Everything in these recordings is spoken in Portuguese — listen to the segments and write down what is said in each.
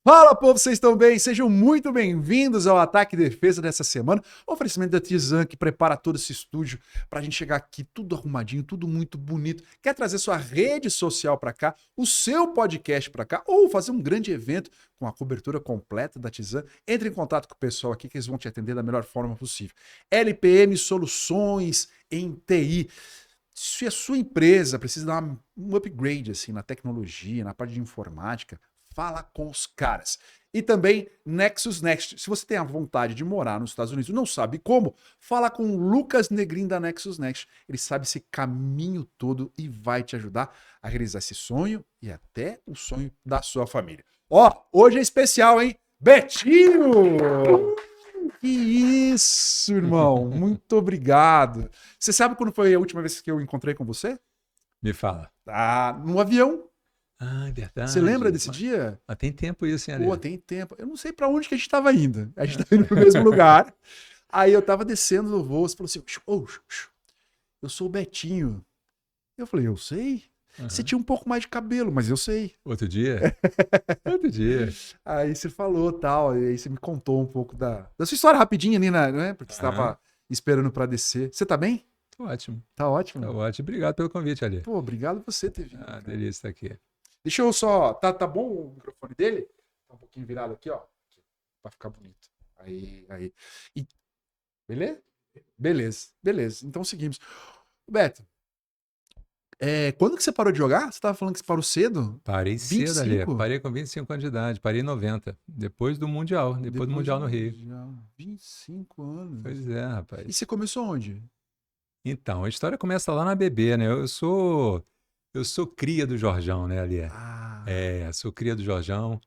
Fala, povo, vocês estão bem? Sejam muito bem-vindos ao Ataque e Defesa dessa semana. O oferecimento da Tizan, que prepara todo esse estúdio para a gente chegar aqui tudo arrumadinho, tudo muito bonito. Quer trazer sua rede social para cá, o seu podcast para cá, ou fazer um grande evento com a cobertura completa da Tizan? Entre em contato com o pessoal aqui que eles vão te atender da melhor forma possível. LPM Soluções em TI. Se a sua empresa precisa dar um upgrade assim, na tecnologia, na parte de informática, fala com os caras. E também Nexus Next. Se você tem a vontade de morar nos Estados Unidos e não sabe como, fala com o Lucas Negrin da Nexus Next. Ele sabe esse caminho todo e vai te ajudar a realizar esse sonho e até o sonho da sua família. Ó, hoje é especial, hein? Betinho! Que isso, irmão. Muito obrigado. Você sabe quando foi a última vez que eu encontrei com você? Me fala. Ah, no avião. Ah, é verdade. Você lembra desse dia? Mas tem tempo isso, hein, Ale? Pô, tem tempo. Eu não sei pra onde que a gente tava indo. A gente tava indo pro mesmo lugar. Aí eu tava descendo do voo, você falou assim, eu sou o Betinho. Eu falei, eu sei? Você tinha um pouco mais de cabelo, mas eu sei. Outro dia? Outro dia. Aí você falou tal, e aí você me contou um pouco da sua história rapidinho ali, né? Porque você tava esperando pra descer. Você tá bem? Tô ótimo. Tá ótimo? Tá ótimo. Obrigado pelo convite, Ale. Pô, obrigado você ter vindo. Ah, delícia estar aqui. Deixa eu só... Tá bom o microfone dele? Tá um pouquinho virado aqui, ó. Pra ficar bonito. Aí. E... Beleza. Então seguimos. Beto, quando que você parou de jogar? Você tava falando que você parou cedo? Parei 25? cedo, Ale. Parei com 25 anos de idade. Parei em 90. Depois do Mundial. Depois do Mundial no Rio. 25 anos. Pois é, rapaz. E você começou onde? Então, a história começa lá na BB, né? Eu sou cria do Jorjão, né, Ali? Ah, Sou cria do Jorjão.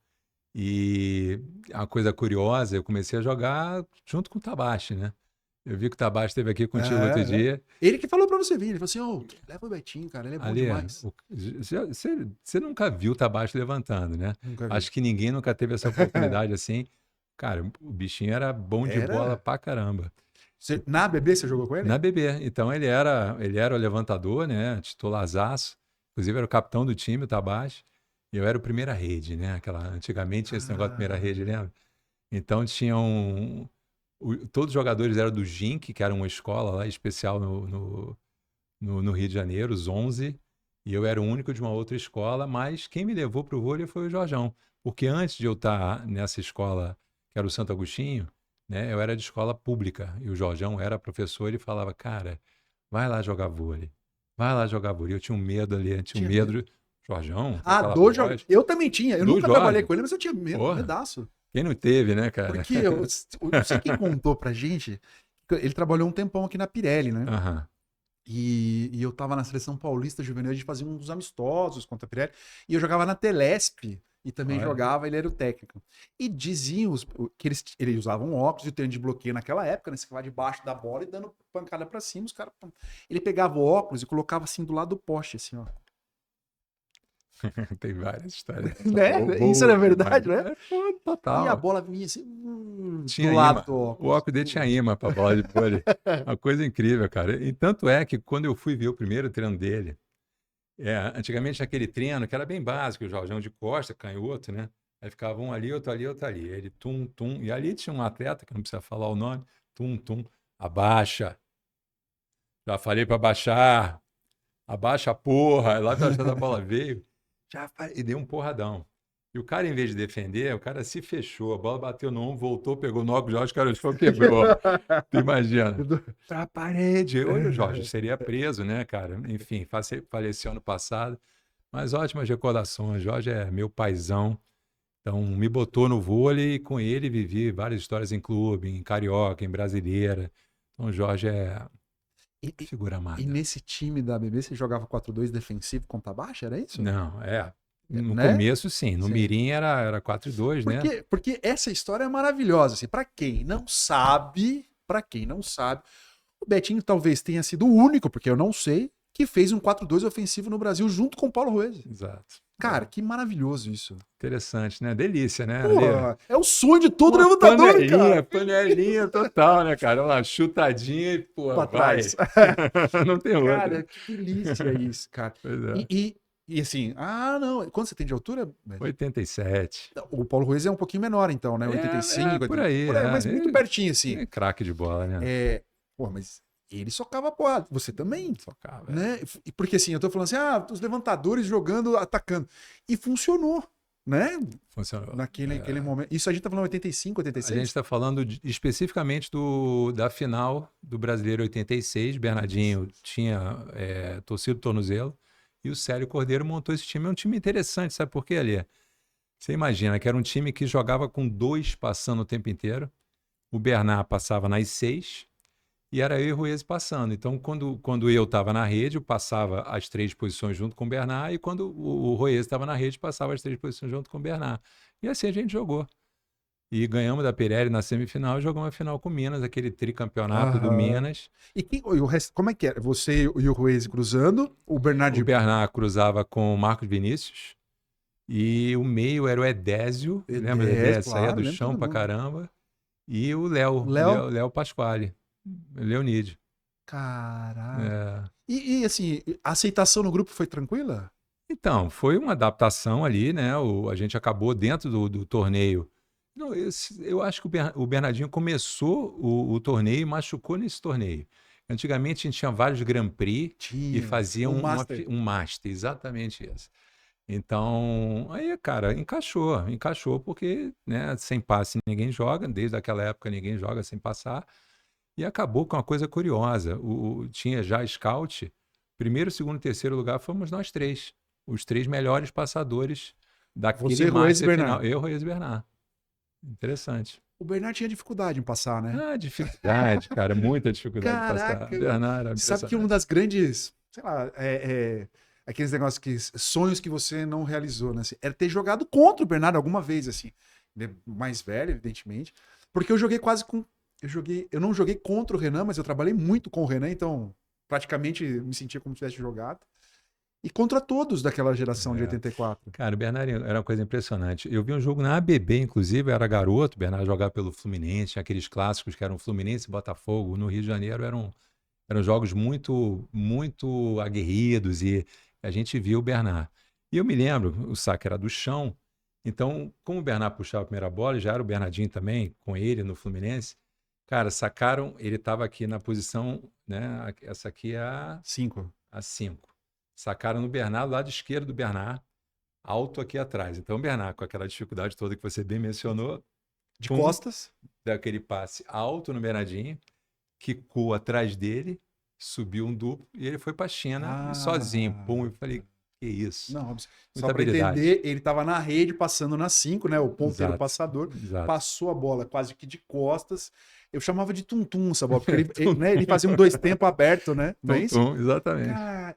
E uma coisa curiosa, eu comecei a jogar junto com o Tabachi, né? Eu vi que o Tabachi esteve aqui contigo outro dia. Ele que falou pra você vir. Ele falou assim, leva o Betinho, cara, ele é bom Ali, demais. você nunca viu o Tabachi levantando, né? Nunca vi. Acho que ninguém nunca teve essa oportunidade assim. Cara, o bichinho era bom de bola pra caramba. Na BB você jogou com ele? Na BB. Então ele era o levantador, né? Titularzaço. Inclusive era o capitão do time, o Tabachi. E eu era o primeira rede, né? Antigamente tinha esse negócio de primeira rede, lembra? Então todos os jogadores eram do GINC, que era uma escola lá especial no Rio de Janeiro, os 11. E eu era o único de uma outra escola, mas quem me levou para o vôlei foi o Jorjão. Porque antes de eu estar nessa escola, que era o Santo Agostinho, né? Eu era de escola pública. E o Jorjão era professor e falava, cara, vai lá jogar vôlei. Vai lá jogar vôlei. Eu tinha um medo ali, tinha um medo. Jorjão? Eu também tinha. Eu nunca trabalhei com ele, mas eu tinha medaço. Quem não teve, né, cara? Porque eu não sei quem contou pra gente. Ele trabalhou um tempão aqui na Pirelli, né? E eu tava na seleção paulista juvenil, a gente fazia uns amistosos contra a Pirelli. E eu jogava na Telesp e também jogava, ele era o técnico. E diziam que eles usavam óculos e o treino de bloqueio naquela época, né? Você ficava debaixo da bola e dando pancada pra cima, os caras. Ele pegava o óculos e colocava assim do lado do poste, assim, ó. Tem várias histórias. Né? Isso era verdade, né? Total. E a bola vinha assim, tinha do lado imã. do óculos. O óculos dele tinha imã pra bola de vôlei. Uma coisa incrível, cara. E tanto é que quando eu fui ver o primeiro treino dele, antigamente aquele treino que era bem básico, o Jorjão de costa, canhoto, né? Aí ficava um ali, outro ali, outro ali. Ele tum, tum. E ali tinha um atleta, que não precisa falar o nome, tum, tum, abaixa. Já falei pra baixar. Abaixa a porra. Lá pra a bola veio. E deu um porradão. E o cara, em vez de defender, o cara se fechou, a bola bateu no ombro, voltou, pegou no óculos, Jorge, cara, o chão quebrou. Tu imagina? Pra parede. Olha, o Jorge seria preso, né, cara? Enfim, faleceu ano passado. Mas ótimas recordações. Jorge é meu paizão. Então, me botou no vôlei e com ele vivi várias histórias em clube, em carioca, em brasileira. Então, o Jorge é figura amada. E nesse time da BB, você jogava 4-2 defensivo com Tabachi, era isso? Não, no começo, sim. No Mirim era 4-2, né? Porque essa história é maravilhosa. Assim, para quem não sabe, o Betinho talvez tenha sido o único, porque eu não sei, que fez um 4-2 ofensivo no Brasil junto com o Paulo Ruiz. Exato. Cara, que maravilhoso isso. Interessante, né? Delícia, né? Pô, é o sonho de todo levantador, cara. Panelinha total, né, cara? Uma chutadinha e, pô, pra trás. Não tem outra. Cara, que delícia isso, cara. Pois é. E E assim, não. Quanto você tem de altura, Beto? 87. O Paulo Ruiz é um pouquinho menor, então, né? 85, Por aí. mas muito pertinho, assim. É craque de bola, né? Pô, mas ele socava porrada. Você também, Socava. né? E porque assim, eu tô falando assim, os levantadores jogando, atacando. E funcionou, né? Funcionou. Naquele momento. Isso a gente tá falando 85, A 86? gente está falando especificamente da final do Brasileiro 86. Bernardinho tinha torcido o tornozelo e o Célio Cordeiro montou esse time. É um time interessante, sabe por quê, Alê? Você imagina que era um time que jogava com 2 passando o tempo inteiro. O Bernard passava nas 6 e era eu e o Ruiz passando. Então, quando eu estava na rede, eu passava as 3 posições junto com o Bernard, e quando o Ruiz estava na rede, passava as 3 posições junto com o Bernard. E assim a gente jogou. E ganhamos da Pirelli na semifinal e jogamos a final com o Minas, aquele tricampeonato do Minas. E o resto, como é que era? Você e o Ruiz cruzando, o Bernard... O Bernard cruzava com o Marcos Vinícius e o meio era o Edésio. Lembra do Edésio? Saía do chão pra caramba. E o Léo Pasquale. Leonídio. Caraca. E assim, a aceitação no grupo foi tranquila? Então, foi uma adaptação ali, né? A gente acabou dentro do torneio. Não, eu acho que o Bernardinho começou o torneio e machucou nesse torneio. Antigamente a gente tinha vários Grand Prix e fazia um Master, exatamente isso. Então, aí, cara, encaixou porque, né, sem passe ninguém joga, desde aquela época ninguém joga sem passar. E acabou com uma coisa curiosa. Tinha já scout, primeiro, segundo e terceiro lugar fomos nós 3. Os 3 melhores passadores daquele Master final. Eu, Ruiz e Bernard. Interessante. O Bernard tinha dificuldade em passar, né? Dificuldade, cara, muita dificuldade de passar. Bernard era sabe que um das grandes, sei lá, aqueles negócios sonhos que você não realizou, né? Assim, era ter jogado contra o Bernard alguma vez, assim. Mais velho, evidentemente. Porque eu joguei quase com... Eu não joguei contra o Renan, mas eu trabalhei muito com o Renan, então praticamente me sentia como se tivesse jogado. E contra todos daquela geração de 84. Cara, o Bernard era uma coisa impressionante. Eu vi um jogo na ABB, inclusive, eu era garoto, o Bernard jogava pelo Fluminense, tinha aqueles clássicos que eram Fluminense e Botafogo. No Rio de Janeiro eram jogos muito, muito aguerridos e a gente viu o Bernard. E eu me lembro, o saque era do chão, então, como o Bernard puxava a primeira bola, já era o Bernardinho também, com ele no Fluminense, cara, sacaram, ele estava aqui na posição, né? Essa aqui é a 5. A 5. Sacaram no Bernard, lado esquerdo do Bernard, alto aqui atrás. Então, o Bernard, com aquela dificuldade toda que você bem mencionou, de costas, daquele passe alto no Bernardinho, quicou atrás dele, subiu um duplo e ele foi para a China sozinho. Pum, eu falei, que isso? Não, só para entender, ele estava na rede, passando na 5, né? O ponteiro passador, passou a bola quase que de costas. Eu chamava de tum-tum essa bola, porque ele fazia um 2 tempos aberto, né? Tum-tum, exatamente.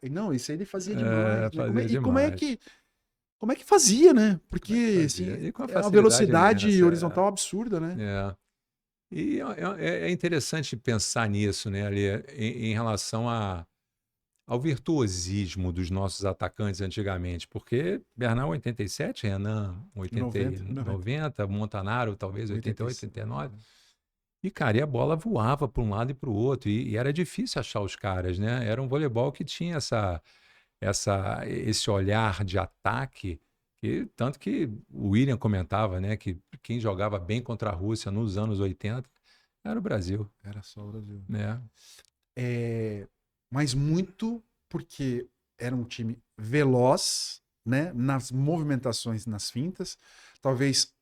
Não, isso aí ele fazia demais. Fazia Como é que fazia, né? Porque assim, é uma velocidade horizontal absurda, né? E é interessante pensar nisso, né, ali, em relação ao virtuosismo dos nossos atacantes antigamente, porque Bernard 87, Renan 90, Montanaro talvez 88, 89. E, cara, e a bola voava para um lado e para o outro, e era difícil achar os caras, né? Era um voleibol que tinha esse olhar de ataque, tanto que o William comentava, né, que quem jogava bem contra a Rússia nos anos 80 era o Brasil. Era só o Brasil. Né? Mas muito porque era um time veloz, né, nas movimentações, nas fintas. Talvez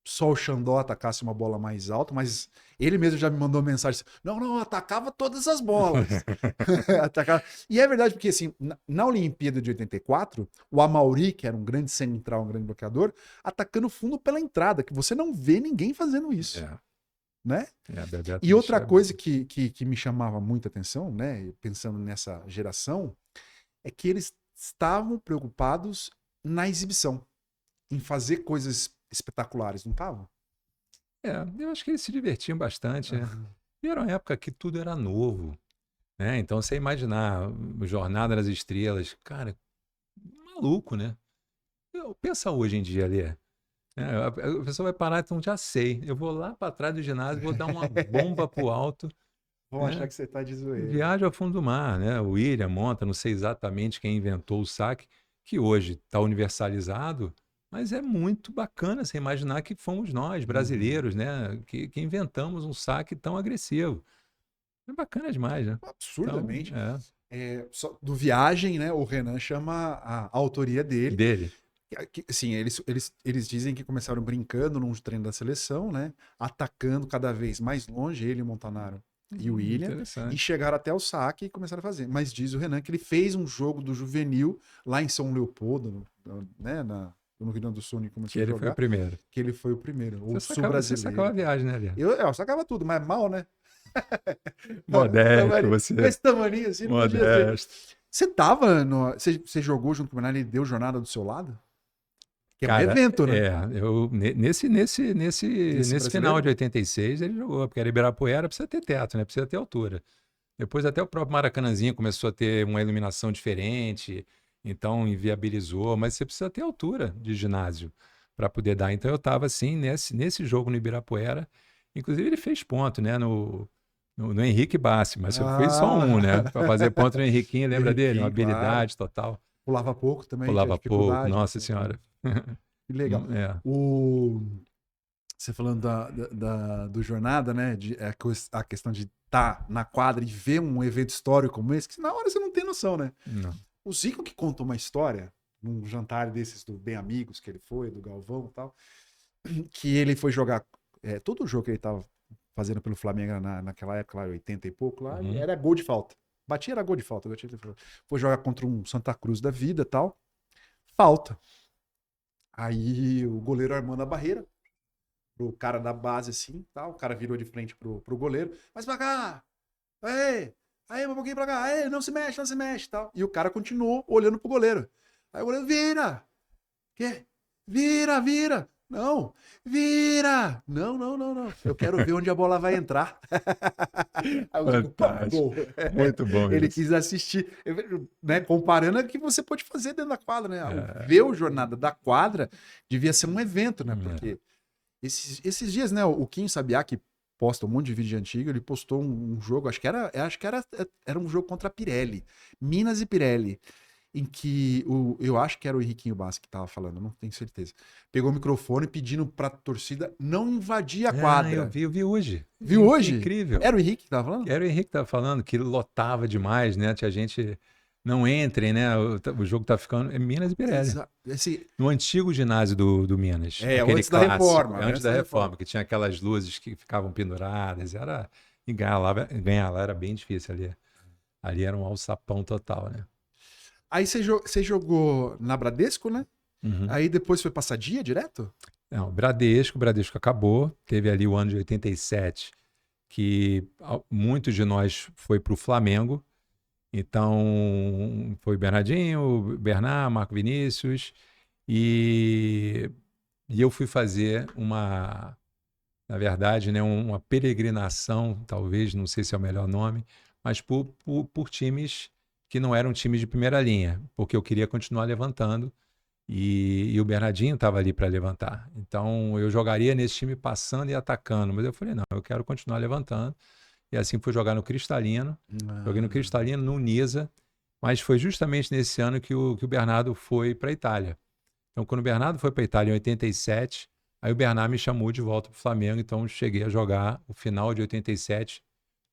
só o Xandó atacasse uma bola mais alta, mas ele mesmo já me mandou mensagem assim, não, atacava todas as bolas. Atacava. E é verdade, porque assim, na Olimpíada de 84, o Amauri, que era um grande central, um grande bloqueador, atacando fundo pela entrada, que você não vê ninguém fazendo isso. Né? E outra coisa que me chamava muita atenção, né, pensando nessa geração, é que eles estavam preocupados na exibição, em fazer coisas espetaculares, não estavam? Eu acho que eles se divertiam bastante, né? E era uma época que tudo era novo, né? Então, você imaginar Jornada nas Estrelas, cara, maluco, né? Pensa hoje em dia ali, a pessoa vai parar, então já sei, eu vou lá para trás do ginásio, vou dar uma bomba pro alto. Vão achar que você tá de zoeira. Viagem ao fundo do mar, né? O William monta, não sei exatamente quem inventou o saque, que hoje está universalizado, mas é muito bacana você imaginar que fomos nós, brasileiros, né, que inventamos um saque tão agressivo. É bacana demais, né? Então, Absurdamente. Do Viagem, né? O Renan chama a autoria dele. dele. Assim, eles dizem que começaram brincando num treino da seleção, né? Atacando cada vez mais longe, ele, o Montanaro e o William, e Interessante. chegaram até o saque e começaram a fazer. Mas diz o Renan que ele fez um jogo do juvenil lá em São Leopoldo, né? No Rio Grande do Sul, ele começou Que a ele jogar. foi o primeiro. Que ele foi o primeiro, o Você sul-brasileiro. sacava a viagem, né, Elias? Eu sacava tudo, mas mal, né? Modesto, Com você. esse tamaninho assim, não podia ter. Modesto. Você tava no. Você jogou junto com o Bernardo e deu jornada do seu lado? Que é um Cara, evento, né? Nesse final de 86 ele jogou, porque era Ibirapuera, precisa ter teto, né? Precisa ter altura. Depois até o próprio Maracanãzinho começou a ter uma iluminação diferente, então inviabilizou, mas você precisa ter altura de ginásio para poder dar. Então eu estava assim, nesse jogo no Ibirapuera, inclusive ele fez ponto, né? No Henrique Bassi, mas só fez só um, né? Para fazer ponto no Henriquinho, lembra dele? Uma habilidade total. Pulava pouco também, tinha Pulava pouco, dificuldade. nossa senhora. Que legal. É. Você falando do jornada, né? A questão de estar na quadra e ver um evento histórico como esse, que na hora você não tem noção, né? Não. O Zico que conta uma história, num jantar desses do Bem Amigos que ele foi, do Galvão e tal, que ele foi jogar todo o jogo que ele tava fazendo pelo Flamengo naquela época, lá, 80 e pouco, lá, era gol de falta. Batia, era gol de falta. Foi jogar contra um Santa Cruz da vida e tal. Falta. Aí o goleiro armando a barreira pro cara da base assim, tal. O cara virou de frente pro goleiro. Mas pra cá! Aí, um pouquinho pra cá. Aí, não se mexe, tal. E o cara continuou olhando pro goleiro. Aí o goleiro, vira! Quê? Vira! Não, vira! Não. Eu quero ver onde a bola vai entrar. Fantástico. Muito bom. Ele isso. quis assistir, né? Comparando o que você pode fazer dentro da quadra, né? Ver o jornada da quadra devia ser um evento, né? Porque esses dias, né? O Kim Sabiá, que posta um monte de vídeo antigo, ele postou um jogo, acho que era um jogo contra a Pirelli, Minas e Pirelli, em que eu acho que era o Henriquinho Bassi que tava falando, não tenho certeza. Pegou o microfone pedindo pra torcida não invadir a quadra. Eu vi hoje. Viu hoje? Incrível. Era o Henrique que tava falando? Era o Henrique que tava falando que lotava demais, né? Tinha gente não entrem, né? O jogo tá ficando. É Minas e Pirelli. No antigo ginásio do Minas. Antes da reforma. Antes da reforma, que tinha aquelas luzes que ficavam penduradas. E ganhar lá era bem difícil ali. Ali era um alçapão total, né? Aí você jogou na Bradesco, né? Uhum. Aí depois foi pra Sadia direto? Não, o Bradesco acabou. Teve ali o ano de 87, que muitos de nós foi para o Flamengo. Então, foi Bernardinho, Bernard, Marco Vinícius. E eu fui fazer na verdade, né, uma peregrinação, talvez, não sei se é o melhor nome, mas por times que não eram times de primeira linha, porque eu queria continuar levantando e o Bernardinho estava ali para levantar. Então, eu jogaria nesse time passando e atacando, mas eu falei, não, eu quero continuar levantando. E assim fui jogar no Cristalino. Joguei no Cristalino, no Nisa, mas foi justamente nesse ano que o Bernardo foi para a Itália. Então, quando o Bernardo foi para a Itália em 87, aí o Bernardo me chamou de volta para o Flamengo, então cheguei a jogar o final de 87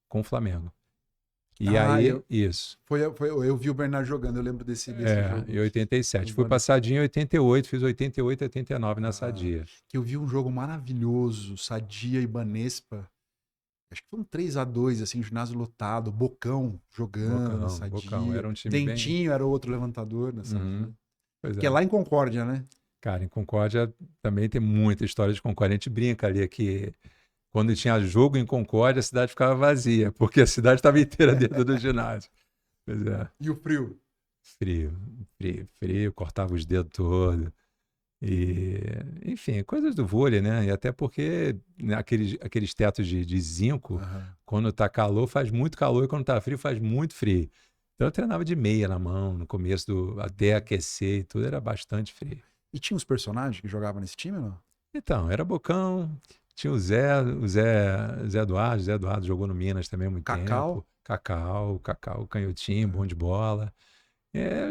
com o Flamengo. E isso. Eu vi o Bernardo jogando, eu lembro desse jogo. Em 87. Fui para Sadia em 88, fiz 88 e 89 na Sadia. Que eu vi um jogo maravilhoso, Sadia e Banespa. Acho que foi um 3-2, assim, ginásio lotado, Bocão jogando na Sadia. Bocão, era um time Dentinho era outro levantador na Sadia. Que é é lá em Concórdia, né? Cara, em Concórdia também tem muita história de Concórdia. A gente brinca ali que quando tinha jogo em Concórdia, a cidade ficava vazia, porque a cidade estava inteira dentro do ginásio. Pois é. E o frio? Frio, cortava os dedos todos. E, enfim, coisas do vôlei, né? E até porque aqueles tetos de zinco, quando tá calor, faz muito calor, e quando tá frio, faz muito frio. Então eu treinava de meia na mão, no começo, até aquecer e tudo, era bastante frio. E tinha uns personagens que jogavam nesse time, não? Então, era Bocão, tinha o Zé Eduardo. Zé Eduardo jogou no Minas também há muito tempo. Cacau, canhotinho, bom de bola.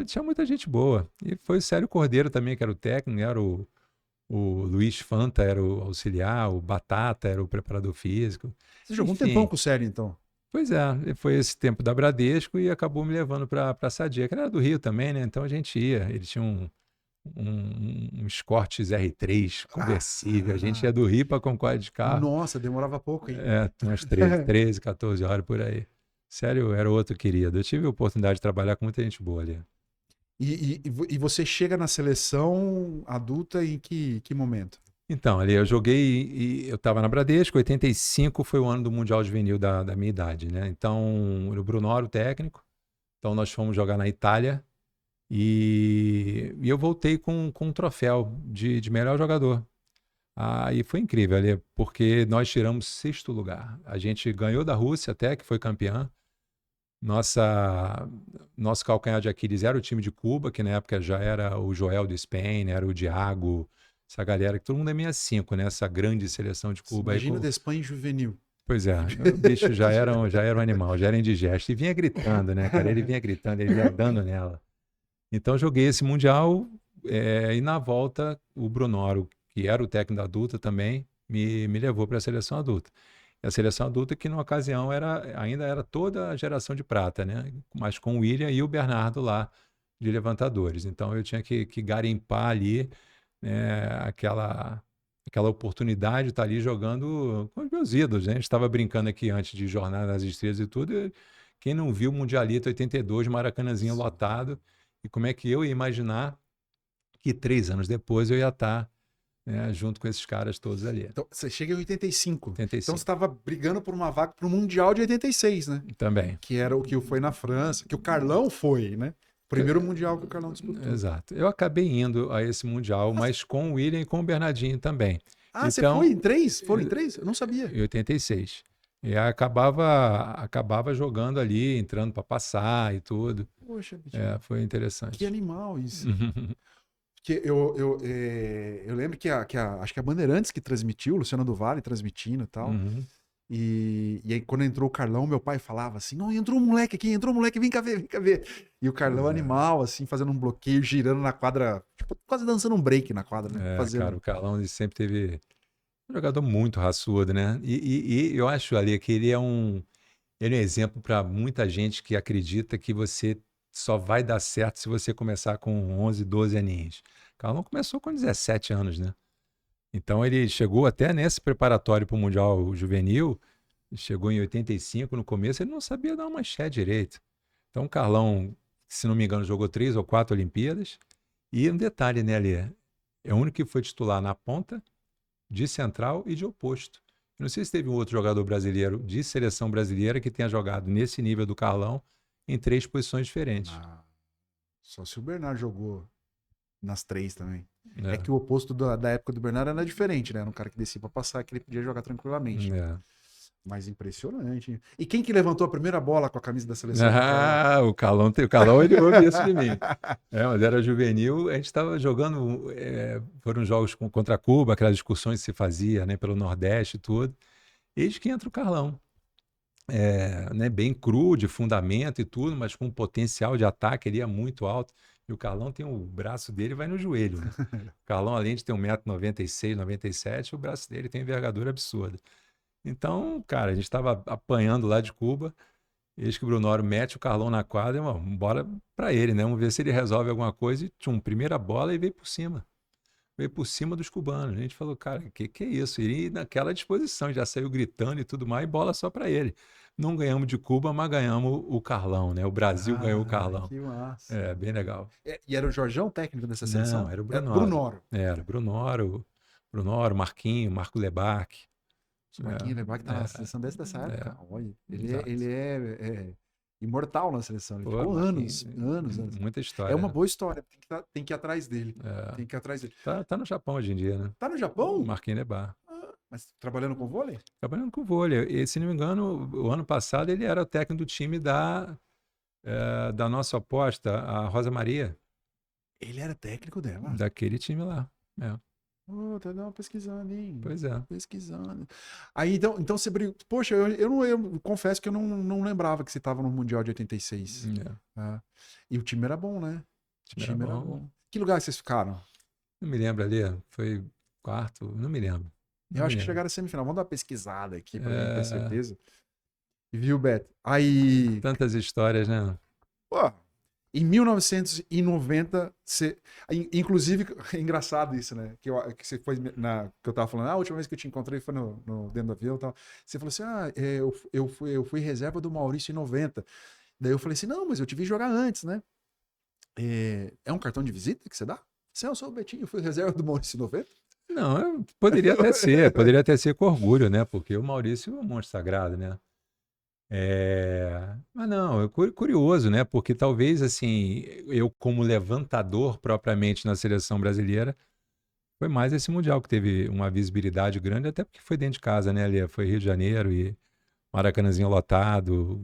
Tinha muita gente boa. E foi o Célio Cordeiro também, que era o técnico, era o Luiz Fanta era o auxiliar, o Batata era o preparador físico. Você jogou um tempão Enfim, com o Sério, então. pois é, foi esse tempo da Bradesco e acabou me levando para a Sadia, que era do Rio também, né? Então a gente ia. Ele tinha um Escort R3 conversível. A gente ia do Rio para Concórdia de carro. Nossa, demorava pouco, hein? Umas 13, 14 horas por aí. Sério, era outro querido. Eu tive a oportunidade de trabalhar com muita gente boa ali. E você chega na seleção adulta em que momento? Então, ali eu joguei e eu estava na Bradesco, 85 foi o ano do Mundial Juvenil da minha idade, né? Então, o Brunoro, o técnico. Então, nós fomos jogar na Itália e eu voltei com um troféu de melhor jogador. E foi incrível ali, porque nós tiramos 6º lugar. A gente ganhou da Rússia até, que foi campeã. Nosso calcanhar de Aquiles era o time de Cuba, que na época já era o Joel do Spain, era o Diago, essa galera, que todo mundo é 65, né? Essa grande seleção de Cuba. Imagina o da Espanha juvenil. Pois é, o bicho já era um animal, já era indigesto. E vinha gritando, né, cara? Ele vinha gritando, ele vinha dando nela. Então joguei esse Mundial e na volta o Brunoro, que era o técnico da adulta também, me levou para a seleção adulta. E a seleção adulta que, numa ocasião, ainda era toda a geração de prata, né? Mas com o William e o Bernardo lá de levantadores. Então eu tinha que garimpar ali aquela oportunidade de estar ali jogando com os meus ídolos, né? A gente estava brincando aqui antes de Jornada nas Estrelas e tudo. Quem não viu o Mundialito 82, Maracanãzinho lotado, e como é que eu ia imaginar que 3 anos depois eu ia estar junto com esses caras todos ali. Então, você chega em 85. 85. Então você estava brigando por uma vaga para o Mundial de 86, né? Também. Que era o que foi na França, que o Carlão foi, né? Primeiro Mundial que o Carlão disputou. Exato. Eu acabei indo a esse Mundial, mas com o William e com o Bernardinho também. Então, você foi em 3? Foram em 3? Eu não sabia. Em 86. E acabava jogando ali, entrando para passar e tudo. Poxa, foi interessante. Que animal isso. Que eu lembro que acho que a Bandeirantes que transmitiu, o Luciano do Vale transmitindo e tal. E aí, quando entrou o Carlão, meu pai falava assim: não, entrou um moleque aqui, vem cá ver. E o Carlão animal, assim, fazendo um bloqueio, girando na quadra, tipo, quase dançando um break na quadra, né? Cara, o Carlão ele sempre teve um jogador muito raçudo, né? E eu acho ali que ele é um exemplo para muita gente que acredita que você só vai dar certo se você começar com 11, 12 aninhos. O Carlão começou com 17 anos, né? Então ele chegou até nesse preparatório para o Mundial Juvenil, chegou em 85 no começo, ele não sabia dar uma manchete direito. Então o Carlão, se não me engano, jogou 3 ou 4 Olimpíadas. E um detalhe, né, Alê? É o único que foi titular na ponta, de central e de oposto. Eu não sei se teve um outro jogador brasileiro de seleção brasileira que tenha jogado nesse nível do Carlão em 3 posições diferentes. Só se o Bernardo jogou nas 3 também. É que o oposto da época do Bernardo era diferente, né? Era um cara que descia pra passar, que ele podia jogar tranquilamente. Mas impressionante. E quem que levantou a primeira bola com a camisa da seleção? O Carlão ele ouve isso de mim. Mas era juvenil, a gente estava jogando, foram jogos contra Cuba, aquelas excursões que se fazia, né, pelo Nordeste e tudo. Eis que entra o Carlão. Né, bem cru, de fundamento e tudo, mas com um potencial de ataque, ele ia muito alto. E o Carlão tem o braço dele, vai no joelho. Né? O Carlão, além de ter 1,96 m, 97 o braço dele tem envergadura absurda. Então, cara, a gente estava apanhando lá de Cuba, eis que o Brunoro mete o Carlão na quadra, bora para ele, né? Vamos ver se ele resolve alguma coisa. E primeira bola e veio por cima. Veio por cima dos cubanos. A gente falou, cara, que é isso? E naquela disposição, já saiu gritando e tudo mais, e bola só para ele. Não ganhamos de Cuba, mas ganhamos o Carlão, né? O Brasil ganhou o Carlão. Que massa. Bem legal. E era o Jorjão técnico dessa seleção? Não, era o Brunoro. Era o Brunoro, Marquinho, Marco Lebac. O Marquinhos Lebac tá na seleção dessa época. Olha, ele é imortal na seleção. Ele ficou anos. Muita história. É uma boa história. Tem que ir atrás dele. Tem que ir atrás dele. Tá no Japão hoje em dia, né? Tá no Japão? Marquinhos Lebac. Mas trabalhando com vôlei? Trabalhando com vôlei. E, se não me engano, o ano passado ele era o técnico do time da nossa aposta, a Rosa Maria. Ele era técnico dela? Daquele time lá. Ô, tá dando uma pesquisando, hein? Pois é. Pesquisando. Aí, então você brigou. Poxa, eu confesso que eu não lembrava que você tava no Mundial de 86. É. Ah. E o time era bom, né? O O time era time era bom. bom. Que lugar vocês ficaram? Não me lembro ali, foi quarto, não me lembro. Não Eu me acho que lembro. chegaram à semifinal. Vamos dar uma pesquisada aqui pra gente ter É, certeza. Viu, Beto? Aí, tantas histórias, né? pô, em 1990, inclusive, é engraçado isso, né? Que você foi que eu tava falando, a última vez que eu te encontrei foi dentro do avião e tal. Você falou assim: eu fui reserva do Maurício em 90. Daí eu falei assim: não, mas eu te vi jogar antes, né? É um cartão de visita que você dá? Você, eu sou o Betinho, eu fui reserva do Maurício em 90. Não, poderia até ser com orgulho, né? Porque o Maurício é um monstro sagrado, né? Mas não, é curioso, né? Porque talvez, assim, eu como levantador propriamente na seleção brasileira, foi mais esse Mundial que teve uma visibilidade grande, até porque foi dentro de casa, né, ali foi Rio de Janeiro e Maracanãzinho lotado,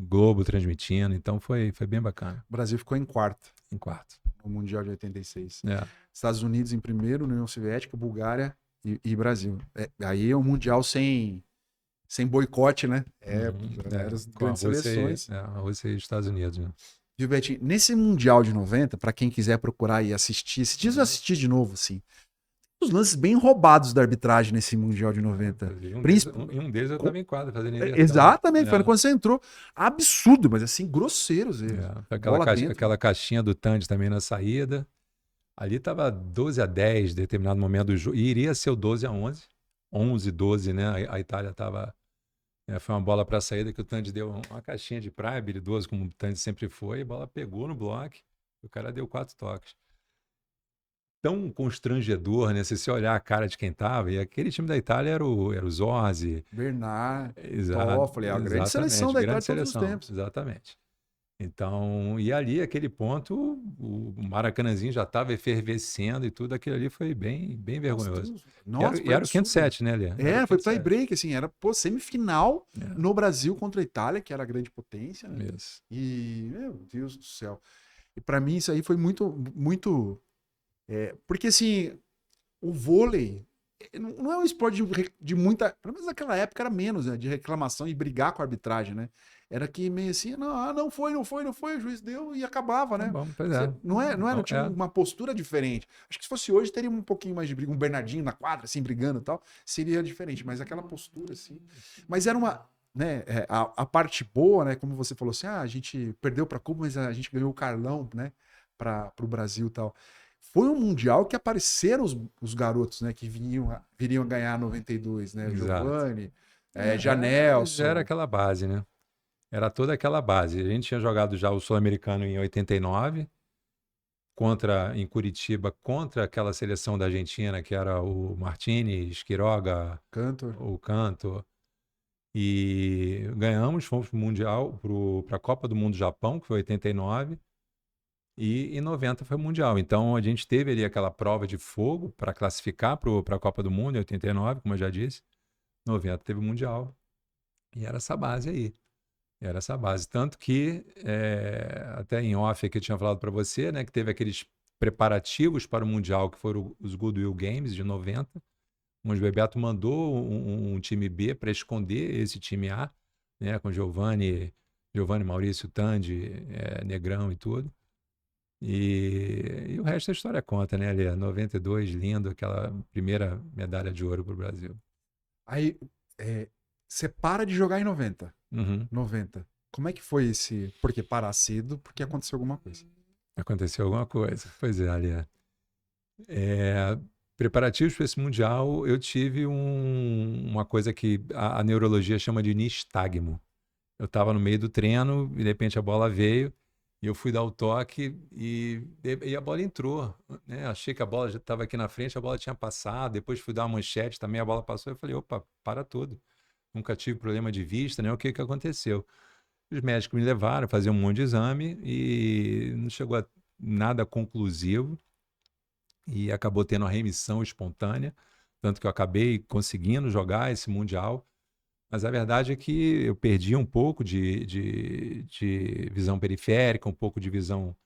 Globo transmitindo, então foi bem bacana, O Brasil ficou em quarto em quarto. no Mundial de 86. É. Estados Unidos em primeiro, União Soviética, Bulgária e Brasil. Aí é um Mundial sem boicote, né? Eram as Com a grandes Rússia seleções. a Rússia e os Estados Unidos, né? Viu, Betinho? Nesse Mundial de 90, pra quem quiser procurar e assistir, se dias eu assisti de novo, assim, os lances bem roubados da arbitragem nesse Mundial de 90. E um deles, Príncipe, eu estava em quadra fazendo inversão. exatamente, foi quando você entrou. Absurdo, mas assim, grosseiros erros. Bola dentro. Aquela caixinha do Tandy também na saída. Ali estava 12-10 em determinado momento do jogo, e iria ser o 12-11, 11-12, né? A Itália estava. Foi uma bola para a saída que o Tandy deu uma caixinha de praia, habilidoso, como o Tandy sempre foi, e a bola pegou no bloco, e o cara deu 4 toques. Tão constrangedor, né? Se você olhar a cara de quem tava, e aquele time da Itália era o Zorzi. Bernard, Toffoli, a grande seleção Exatamente, da Itália grande de todos os seleção, tempos. exatamente. Então, e ali, aquele ponto, o Maracanãzinho já estava efervescendo e tudo, aquilo ali foi bem, bem vergonhoso. Nossa, E foi era o quinto absurdo. set, né, Lê? Era o Foi quinto tie set. break, assim, era semifinal É, no Brasil contra a Itália, que era a grande potência, né? isso. E, meu Deus do céu. E pra mim isso aí foi muito, muito. Porque assim, o vôlei não é um esporte de muita. Pelo menos naquela época era menos, né? De reclamação e brigar com a arbitragem, né? Era que meio assim, não foi, o juiz deu e acabava, Tá né? bom, pois é. Não era, Então, tinha uma postura diferente. Acho que se fosse hoje teria um pouquinho mais de briga, um Bernardinho na quadra, assim, brigando e tal, seria diferente, mas aquela postura, assim. Mas era uma. Né, a parte boa, né? Como você falou assim, a gente perdeu para Cuba, mas a gente ganhou o Carlão, né? Para o Brasil e tal. Foi um mundial que apareceram os garotos, né? Que viriam a ganhar 92, né? exato. Giovanni, Já era Janelson. aquela base, né? Era toda aquela base. A gente tinha jogado já o Sul-Americano em 89, em Curitiba, contra aquela seleção da Argentina, que era o Martínez, Quiroga, Cantor. o Canto. E ganhamos, fomos para o Mundial, para a Copa do Mundo do Japão, que foi 89, e em 90 foi o Mundial. Então a gente teve ali aquela prova de fogo para classificar para a Copa do Mundo em 89, como eu já disse. 90 teve o Mundial. E era essa base aí. Era essa base. Tanto que, até em off aqui eu tinha falado para você, né, que teve aqueles preparativos para o Mundial, que foram os Goodwill Games de 90, onde o Bebeto mandou um time B para esconder esse time A, né, com Giovanni, Maurício, Tandy, Negrão e tudo. E o resto da história conta, né, ali, 92, lindo, aquela primeira medalha de ouro para o Brasil. Aí, você para de jogar em 90. Uhum. 90. Como é que foi esse. Porque parar cedo, porque aconteceu alguma coisa. Aconteceu alguma coisa. Pois é, ali. Preparativos para esse Mundial, eu tive uma coisa que a neurologia chama de nistagmo. Eu estava no meio do treino e de repente a bola veio e eu fui dar o toque e a bola entrou, né? Achei que a bola já estava aqui na frente, a bola tinha passado, depois fui dar uma manchete, também a bola passou, eu falei, opa, para tudo. Nunca tive problema de vista, né? O que aconteceu? Os médicos me levaram a fazer um monte de exame e não chegou a nada conclusivo e acabou tendo uma remissão espontânea, tanto que eu acabei conseguindo jogar esse Mundial. Mas a verdade é que eu perdi um pouco de visão periférica, um pouco de visão,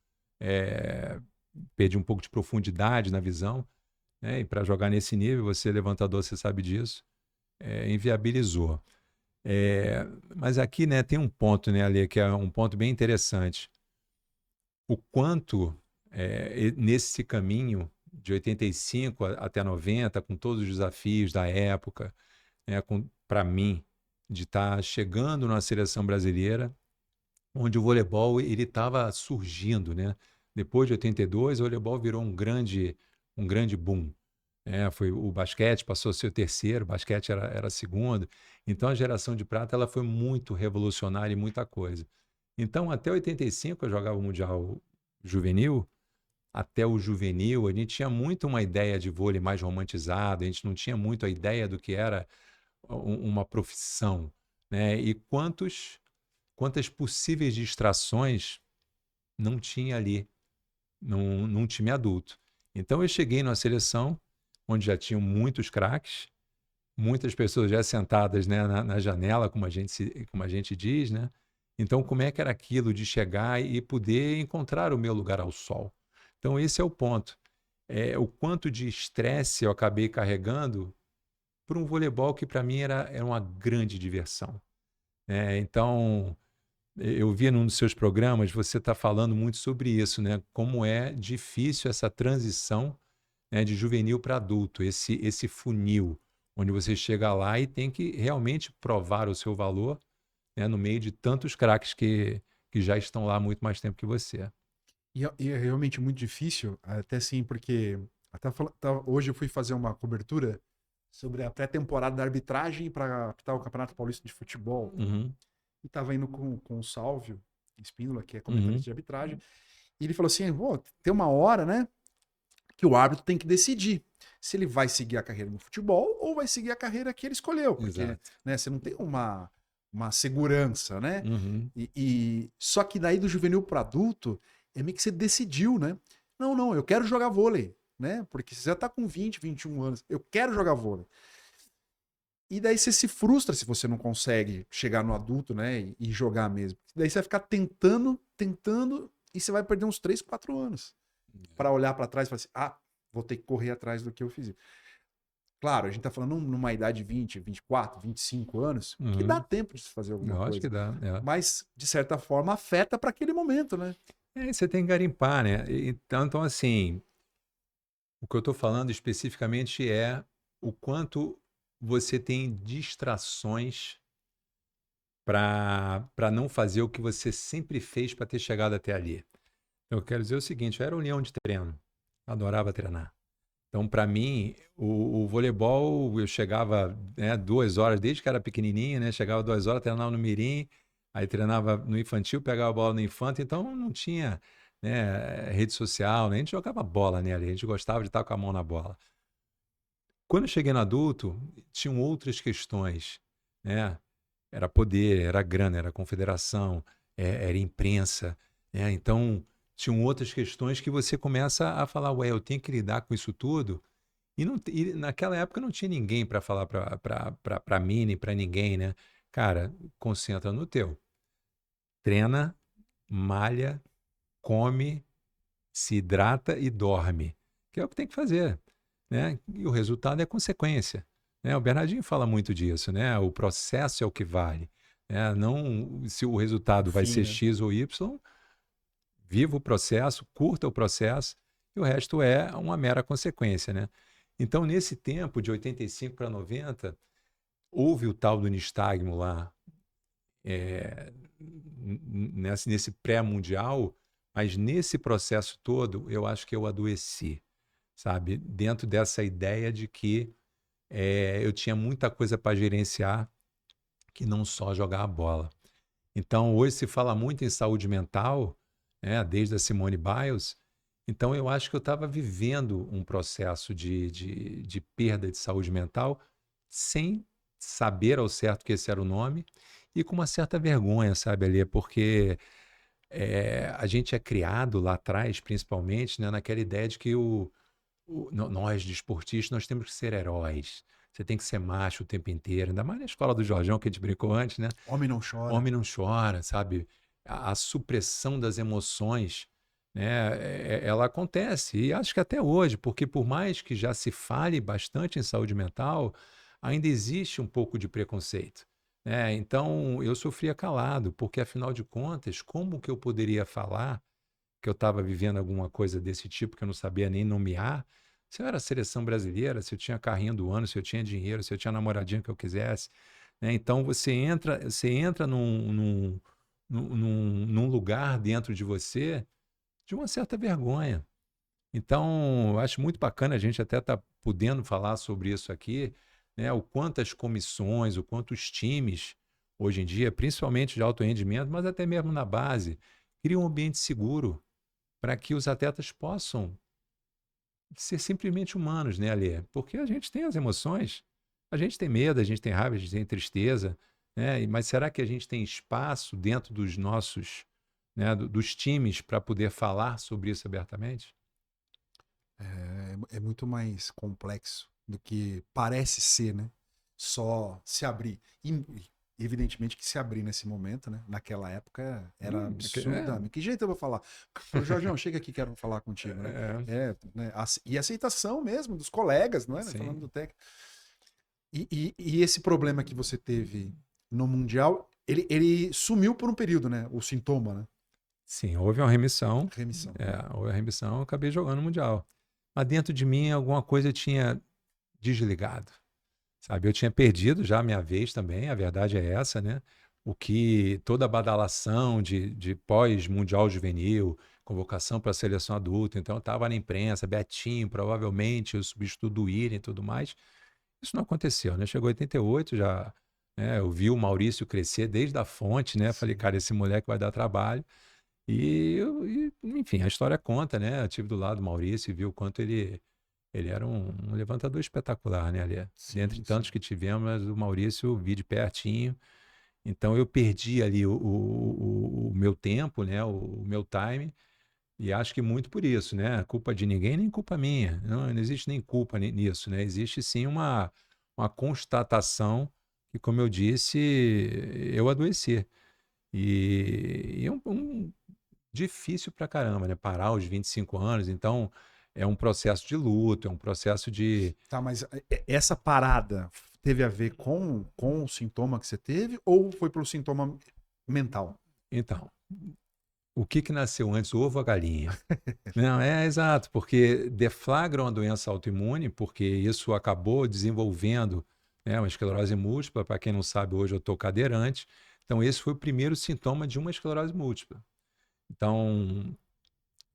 perdi um pouco de profundidade na visão. né? E para jogar nesse nível, você levantador, você sabe disso, inviabilizou. Mas aqui, né, tem um ponto, né, Ali, que é um ponto bem interessante. O quanto nesse caminho de 85 até 90, com todos os desafios da época, né, para mim, de estar chegando na seleção brasileira, onde o voleibol ele estava surgindo, né? Depois de 82, o voleibol virou um grande boom. Foi o basquete passou a ser o terceiro, o basquete era segundo. Então a geração de prata ela foi muito revolucionária em muita coisa. Então até 85 eu jogava o mundial juvenil. Até o juvenil a gente tinha muito uma ideia de vôlei mais romantizada. A gente não tinha muito a ideia do que era uma profissão, né? E quantas possíveis distrações não tinha ali num time adulto. Então eu cheguei numa seleção onde já tinham muitos craques, muitas pessoas já sentadas, né, na janela, como a gente diz, né? Então como é que era aquilo de chegar e poder encontrar o meu lugar ao sol? Então esse é o ponto. O quanto de estresse eu acabei carregando por um voleibol que para mim era uma grande diversão. Então, eu vi num dos seus programas, você está falando muito sobre isso, né? Como é difícil essa transição, né, de juvenil para adulto, esse funil, onde você chega lá e tem que realmente provar o seu valor, né, no meio de tantos craques que já estão lá há muito mais tempo que você. E é realmente muito difícil, até sim, porque hoje eu fui fazer uma cobertura sobre a pré-temporada da arbitragem para apitar o Campeonato Paulista de Futebol. Uhum, E tava indo com o Sálvio Espíndola, que é uhum, comentarista de arbitragem, e ele falou assim: pô, tem uma hora, né, que o árbitro tem que decidir se ele vai seguir a carreira no futebol ou vai seguir a carreira que ele escolheu, porque, exato. né, você não tem uma segurança, né? Uhum, Só que daí do juvenil para adulto é meio que você decidiu, né? Não, eu quero jogar vôlei, né? Porque você já tá com 20, 21 anos, eu quero jogar vôlei. E daí você se frustra se você não consegue chegar no adulto, né? E jogar mesmo. Daí você vai ficar tentando, e você vai perder uns 3, 4 anos para olhar para trás e falar assim: vou ter que correr atrás do que eu fiz. Claro, a gente tá falando numa idade de 20, 24, 25 anos, que dá uhum. tempo de se fazer alguma Eu acho coisa. que dá. Mas, de certa forma, afeta para aquele momento, né? Você tem que garimpar, né? Então, assim, o que eu estou falando especificamente é o quanto você tem distrações para não fazer o que você sempre fez para ter chegado até ali. Eu quero dizer o seguinte, eu era união de treino, adorava treinar. Então, para mim, o voleibol, eu chegava, né, 2 horas, desde que era pequenininho, né, chegava 2 horas, treinava no mirim, aí treinava no infantil, pegava a bola no infanto, então não tinha, né, rede social, né, a gente jogava bola, né, ali, a gente gostava de estar com a mão na bola. Quando eu cheguei no adulto, tinham outras questões, né? Era poder, era grana, era confederação, era imprensa, né? Então, tinham outras questões que você começa a falar, ué, eu tenho que lidar com isso tudo. E naquela época não tinha ninguém para falar para mim, nem para ninguém, né? Cara, concentra no teu. Treina, malha, come, se hidrata e dorme. Que é o que tem que fazer, né? E o resultado é consequência, né? O Bernardinho fala muito disso, né? O processo é o que vale, né? Não se o resultado vai Enfim, ser né? X ou Y, viva o processo, curta o processo, e o resto é uma mera consequência, né? Então, nesse tempo, de 85 para 90, houve o tal do nistagmo lá, nesse pré-mundial, mas nesse processo todo, eu acho que eu adoeci, sabe? Dentro dessa ideia de que eu tinha muita coisa para gerenciar que não só jogar a bola. Então, hoje se fala muito em saúde mental, né, desde a Simone Biles. Então, eu acho que eu estava vivendo um processo de perda de saúde mental sem saber ao certo que esse era o nome e com uma certa vergonha, sabe, ali, porque a gente é criado lá atrás, principalmente, né, naquela ideia de que nós, desportistas, nós temos que ser heróis. Você tem que ser macho o tempo inteiro, ainda mais na escola do Jorjão, que a gente brincou antes, né? Homem não chora. Homem não chora, sabe? A supressão das emoções, né, ela acontece. E acho que até hoje, porque por mais que já se fale bastante em saúde mental, ainda existe um pouco de preconceito, né? Então, eu sofria calado, porque afinal de contas, como que eu poderia falar que eu estava vivendo alguma coisa desse tipo que eu não sabia nem nomear? Se eu era seleção brasileira, se eu tinha carrinho do ano, se eu tinha dinheiro, se eu tinha namoradinho que eu quisesse, né? Então, você entra num lugar dentro de você de uma certa vergonha. Então, eu acho muito bacana a gente até estar podendo falar sobre isso aqui, né? O quanto as comissões, o quanto os times, hoje em dia, principalmente de alto rendimento, mas até mesmo na base, criam um ambiente seguro para que os atletas possam ser simplesmente humanos, né, Alê? Porque a gente tem as emoções, a gente tem medo, a gente tem raiva, a gente tem tristeza, né? Mas será que a gente tem espaço dentro dos nossos, né, dos times para poder falar sobre isso abertamente? É muito mais complexo do que parece ser, né? Só se abrir. E, evidentemente que se abrir nesse momento, né? Naquela época era É, absurdamente. Que jeito eu vou falar? Ô, Jorgeão, chega aqui, quero falar contigo, né? é, Né? E aceitação mesmo dos colegas, não é? Falando do sim. técnico. E esse problema que você teve no Mundial, ele sumiu por um período, né? O sintoma, né? Sim, houve uma remissão, Remissão, né? houve a remissão, eu acabei jogando o Mundial. Mas dentro de mim alguma coisa tinha desligado, sabe? Eu tinha perdido já a minha vez também, a verdade é essa, né? O que toda a badalação de pós-Mundial Juvenil, convocação para a seleção adulta, então eu estava na imprensa, Betinho, provavelmente o substituto do Willian e tudo mais. Isso não aconteceu, né? Chegou 88, já, né, eu vi o Maurício crescer desde a fonte, né? Falei, Sim. cara, esse moleque vai dar trabalho. Enfim, a história conta, né? Eu tive do lado do Maurício e vi o quanto ele era um levantador espetacular, né, ali. Dentre Sim, tantos sim. que tivemos, mas o Maurício eu vi de pertinho. Então eu perdi ali o meu tempo, né? O meu time. E acho que muito por isso, né? Culpa de ninguém, nem culpa minha. Não existe nem culpa nisso, né? Existe sim uma constatação que, como eu disse, eu adoeci. E é um difícil pra caramba, né? Parar aos 25 anos. Então, é um processo de luto, é um processo de. Tá, mas essa parada teve a ver com o sintoma que você teve ou foi pelo sintoma mental? Então, o que nasceu antes, o ovo ou a galinha? Não, é exato, porque deflagra uma doença autoimune, porque isso acabou desenvolvendo, né, uma esclerose múltipla. Para quem não sabe, hoje eu estou cadeirante. Então, esse foi o primeiro sintoma de uma esclerose múltipla. Então,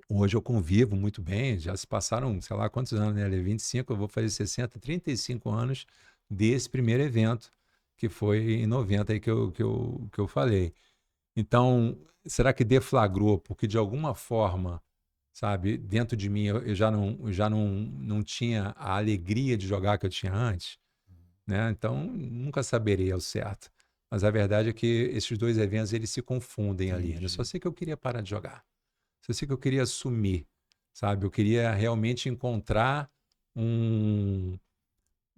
hoje eu convivo muito bem, já se passaram, sei lá quantos anos, né? 25, eu vou fazer 60, 35 anos desse primeiro evento, que foi em 90 aí que eu falei. Então, será que deflagrou? Porque de alguma forma, sabe, dentro de mim eu já não tinha a alegria de jogar que eu tinha antes, né? Então, nunca saberei ao certo. Mas a verdade é que esses dois eventos eles se confundem ali, né? Eu só Entendi. sei que eu queria parar de jogar. Só sei que eu queria sumir, sabe? Eu queria realmente encontrar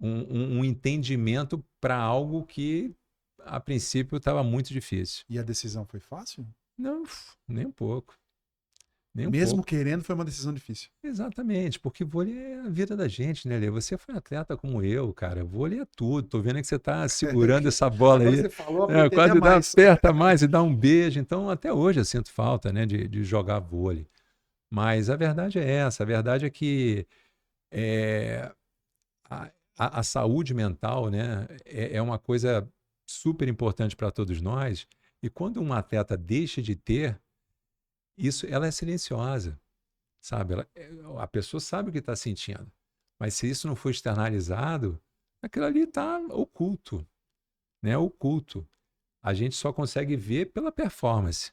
um, um entendimento para algo que, a princípio, estava muito difícil. E a decisão foi fácil? Não, nem um pouco, nem um Mesmo pouco. querendo, foi uma decisão difícil. Exatamente, porque vôlei é a vida da gente, né, Lê? Você foi atleta como eu, cara. Vôlei é tudo. Tô vendo que você tá segurando essa bola Agora aí, você falou, né, apertei até quase dá, mais. aperta mais e dá um beijo. Então, até hoje eu sinto falta, né, de jogar vôlei. Mas a verdade é essa. A verdade é que é, a, a saúde mental, né, é uma coisa super importante para todos nós. E quando um atleta deixa de ter isso, ela é silenciosa, sabe? A pessoa sabe o que está sentindo, mas se isso não for externalizado, aquilo ali está oculto, né? Oculto. A gente só consegue ver pela performance.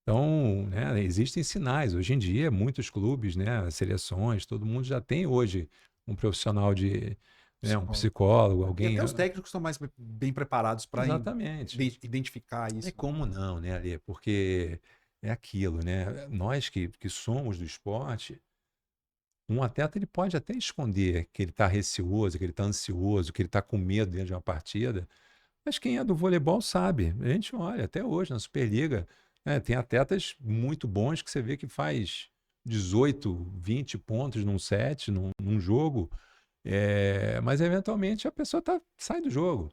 Então, né, existem sinais. Hoje em dia, muitos clubes, né, seleções, todo mundo já tem hoje um profissional de, né, um Psicólogo. psicólogo, E alguém. até os técnicos estão mais bem preparados para Exatamente. identificar É isso, né? como não, né, Ale? Porque é aquilo, né? Nós que somos do esporte, um atleta ele pode até esconder que ele está receoso, que ele está ansioso, que ele está com medo dentro de uma partida, mas quem é do voleibol sabe. A gente olha, até hoje na Superliga, né, tem atletas muito bons que você vê que faz 18, 20 pontos num set, num jogo, mas eventualmente a pessoa sai do jogo.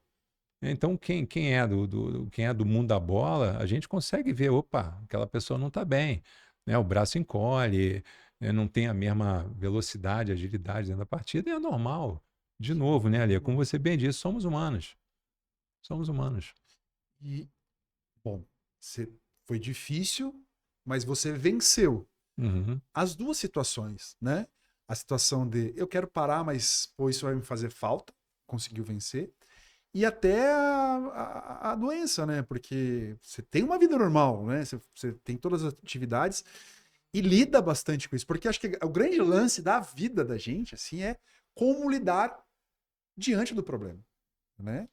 Então, quem é do mundo da bola, a gente consegue ver, opa, aquela pessoa não está bem, né? O braço encolhe, né? Não tem a mesma velocidade, agilidade dentro da partida, e é normal. De novo, né, Ali? Como você bem disse, somos humanos. Somos humanos. E, bom, foi difícil, mas você venceu Uhum. as duas situações, né? A situação de eu quero parar, mas pô, isso vai me fazer falta, conseguiu vencer. E até a doença, né? Porque você tem uma vida normal, né? Você tem todas as atividades e lida bastante com isso. Porque acho que o grande lance da vida da gente, assim, é como lidar diante do problema, né?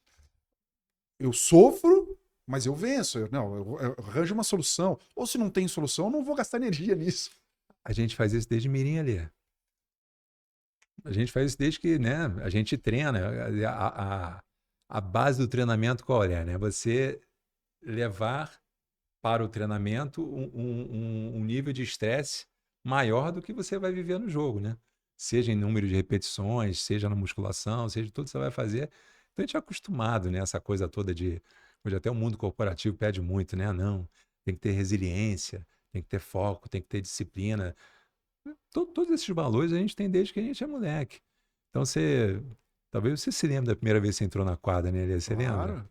Eu sofro, mas eu venço. Eu arranjo uma solução. Ou se não tem solução, eu não vou gastar energia nisso. A gente faz isso desde mirim ali. A gente faz isso desde que, né, a gente treina. A base do treinamento qual é, né? Você levar para o treinamento um nível de estresse maior do que você vai viver no jogo, né? Seja em número de repetições, seja na musculação, seja tudo que você vai fazer. Então a gente é acostumado, né? Essa coisa toda de... Hoje até o mundo corporativo pede muito, né? Não, tem que ter resiliência, tem que ter foco, tem que ter disciplina. Todos esses valores a gente tem desde que a gente é moleque. Então talvez você se lembre da primeira vez que você entrou na quadra, né? Você lembra? Claro.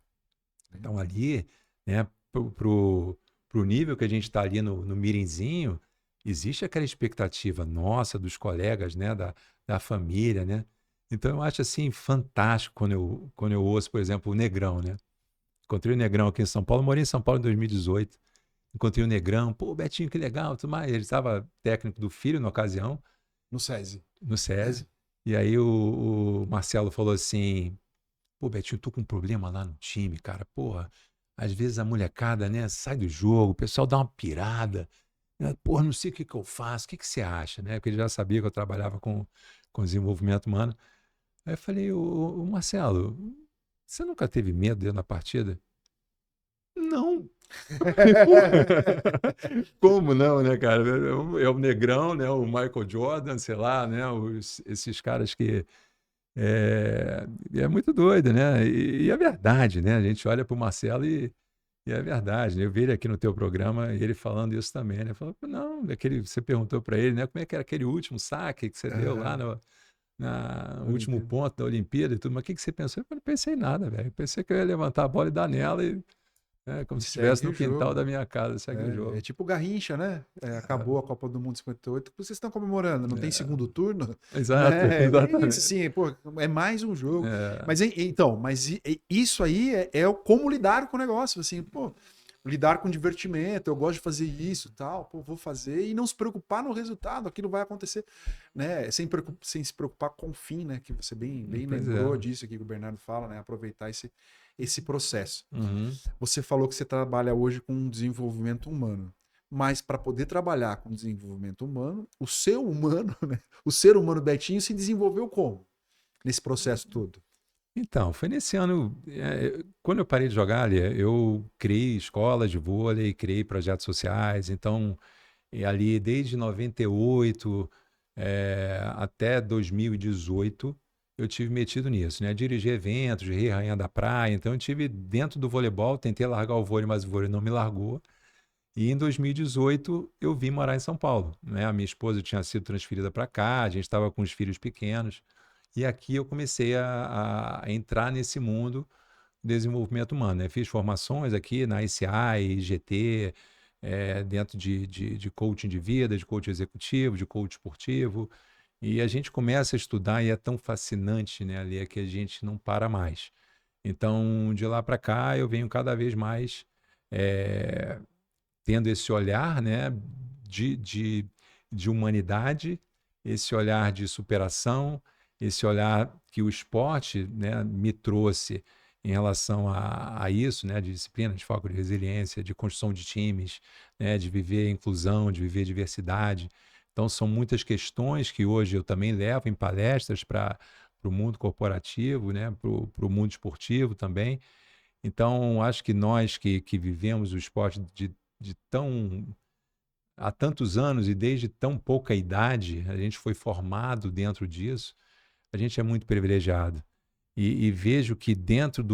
Então ali, né, pro nível que a gente está ali no mirinzinho, existe aquela expectativa nossa, dos colegas, né, da família, né? Então eu acho assim fantástico quando eu ouço, por exemplo, o Negrão, né? Encontrei o Negrão aqui em São Paulo, morei em São Paulo em 2018. Encontrei o Negrão, pô, Betinho, que legal, tudo mais. Ele estava técnico do filho na ocasião, No SESI. no SESI. E aí o Marcelo falou assim: pô, Betinho, eu tô com um problema lá no time, cara. Porra, às vezes a molecada, né, sai do jogo, o pessoal dá uma pirada. Né? Porra, não sei o que que eu faço, o que que você acha, né? Porque ele já sabia que eu trabalhava com desenvolvimento humano. Aí eu falei, ô Marcelo, você nunca teve medo dentro da partida? Não. Como não, né, cara? É o Negrão, né? O Michael Jordan, sei lá, né? Esses caras que é muito doido, né? E é verdade, né? A gente olha para o Marcelo e é verdade, né? Eu vi ele aqui no teu programa e ele falando isso também, né? Falou, não, você perguntou para ele, né? Como é que era aquele último saque que você deu lá no último Olimpíada. ponto da Olimpíada e tudo, mas o que que você pensou? Eu não pensei em nada, velho. Eu pensei que eu ia levantar a bola e dar nela como E se estivesse segue no o quintal jogo. da minha casa, segue o É jogo. tipo Garrincha, né? Acabou a Copa do Mundo 58. Vocês estão comemorando, não tem segundo turno? Exato, Né? É bem isso, exatamente. sim. Pô, é mais um jogo. É, Mas isso aí é o como lidar com o negócio. Assim, pô, lidar com divertimento. Eu gosto de fazer isso, tal. Pô, vou fazer e não se preocupar no resultado. Aquilo vai acontecer, né? Sem se preocupar com o fim, né? Que você bem pois é. lembrou disso aqui que o Bernardo fala, né? Aproveitar esse processo. Uhum. Você falou que você trabalha hoje com desenvolvimento humano. Mas para poder trabalhar com desenvolvimento humano, o seu humano, né? O ser humano Betinho se desenvolveu como? Nesse processo todo. Então, foi nesse ano, quando eu parei de jogar ali, eu criei escolas de vôlei, criei projetos sociais, então, ali desde 98 até 2018, eu tive metido nisso, né? Dirigi eventos, Rei Rainha da Praia, então eu tive dentro do voleibol, tentei largar o vôlei, mas o vôlei não me largou. E em 2018 eu vim morar em São Paulo, né? A minha esposa tinha sido transferida para cá, a gente estava com os filhos pequenos. E aqui eu comecei a entrar nesse mundo do desenvolvimento humano, né? Fiz formações aqui na ICI, IGT, dentro de coaching de vida, de coaching executivo, de coaching esportivo. E a gente começa a estudar e é tão fascinante, né, ali, é que a gente não para mais. Então, de lá para cá, eu venho cada vez mais eh, tendo esse olhar, né, de, de, de humanidade, esse olhar de superação, esse olhar que o esporte, né, me trouxe em relação a isso, né, de disciplina, de foco, de resiliência, de construção de times, né, de viver inclusão, de viver diversidade. Então, são muitas questões que hoje eu também levo em palestras para o mundo corporativo, né, para o mundo esportivo também. Então, acho que nós que vivemos o esporte de tão há tantos anos e desde tão pouca idade, a gente foi formado dentro disso, a gente é muito privilegiado. E vejo que dentro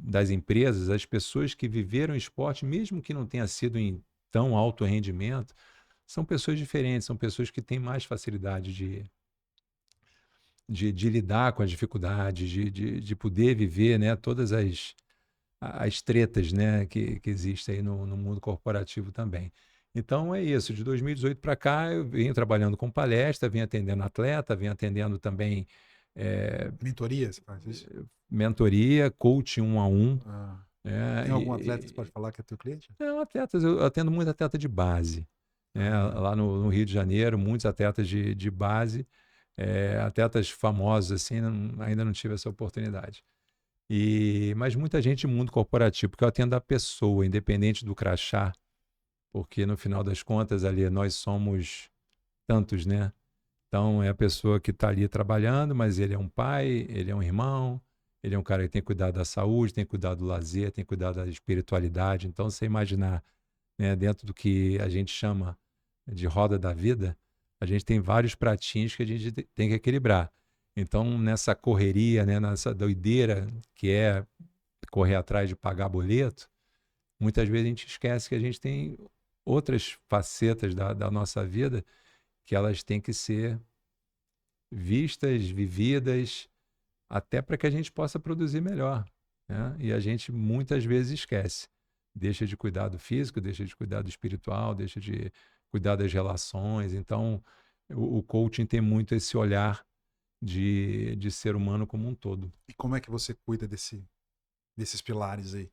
das empresas, as pessoas que viveram esporte, mesmo que não tenha sido em tão alto rendimento, são pessoas diferentes, são pessoas que têm mais facilidade de lidar com as dificuldades, de poder viver, né, todas as tretas, né, que existem aí no mundo corporativo também. Então é isso, de 2018 para cá eu venho trabalhando com palestra, venho atendendo atleta, venho atendendo também Mentoria, você faz isso? mentoria, coaching 1-a-1. Ah. Né, Tem algum atleta que você pode falar que é teu cliente? não, atletas, eu atendo muito atleta de base. Né? Lá no Rio de Janeiro, muitos atletas de base, atletas famosos, assim, ainda não tive essa oportunidade. Mas muita gente do mundo corporativo, porque eu atendo a pessoa, independente do crachá, porque no final das contas ali nós somos tantos, né? Então é a pessoa que está ali trabalhando, mas ele é um pai, ele é um irmão, ele é um cara que tem cuidado da saúde, tem cuidado do lazer, tem cuidado da espiritualidade. Então, você imaginar, né, dentro do que a gente chama de roda da vida, a gente tem vários pratinhos que a gente tem que equilibrar. Então, nessa correria, né, nessa doideira que é correr atrás de pagar boleto, muitas vezes a gente esquece que a gente tem outras facetas da nossa vida que elas têm que ser vistas, vividas, até para que a gente possa produzir melhor. Né? E a gente muitas vezes esquece. Deixa de cuidar do físico, deixa de cuidar do espiritual, deixa de cuidar das relações. Então, o coaching tem muito esse olhar de ser humano como um todo. E como é que você cuida desses pilares aí?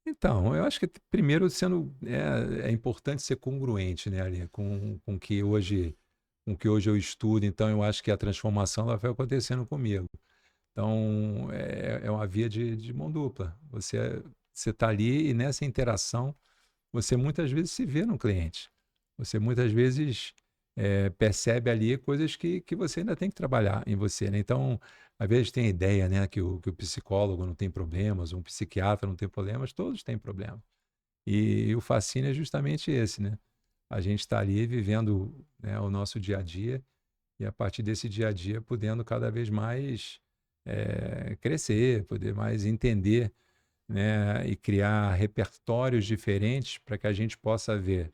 Então, eu acho que primeiro é importante ser congruente, né, ali, com que hoje eu estudo. Então, eu acho que a transformação ela vai acontecendo comigo. Então, é uma via de mão dupla. Você está ali e nessa interação, você muitas vezes se vê no cliente. Você muitas vezes percebe ali coisas que você ainda tem que trabalhar em você. Né? Então, às vezes tem a ideia, né, que o psicólogo não tem problemas, um psiquiatra não tem problemas, todos têm problemas. E o fascínio é justamente esse, né? A gente está ali vivendo, né, o nosso dia a dia e a partir desse dia a dia podendo cada vez mais crescer, poder mais entender, né, e criar repertórios diferentes para que a gente possa ver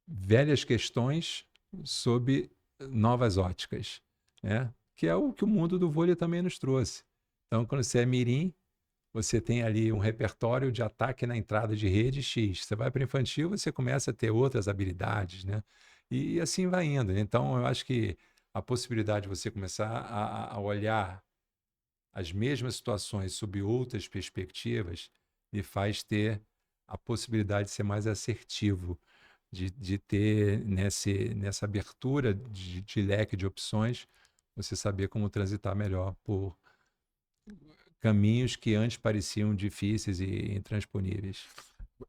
velhas questões sob novas óticas, né? Que é o que o mundo do vôlei também nos trouxe. Então, quando você é mirim, você tem ali um repertório de ataque na entrada de rede X. Você vai para o infantil, você começa a ter outras habilidades, né? E assim vai indo. Então, eu acho que a possibilidade de você começar a olhar as mesmas situações sob outras perspectivas lhe faz ter a possibilidade de ser mais assertivo, de ter nessa abertura de leque de opções, você saber como transitar melhor por caminhos que antes pareciam difíceis e intransponíveis.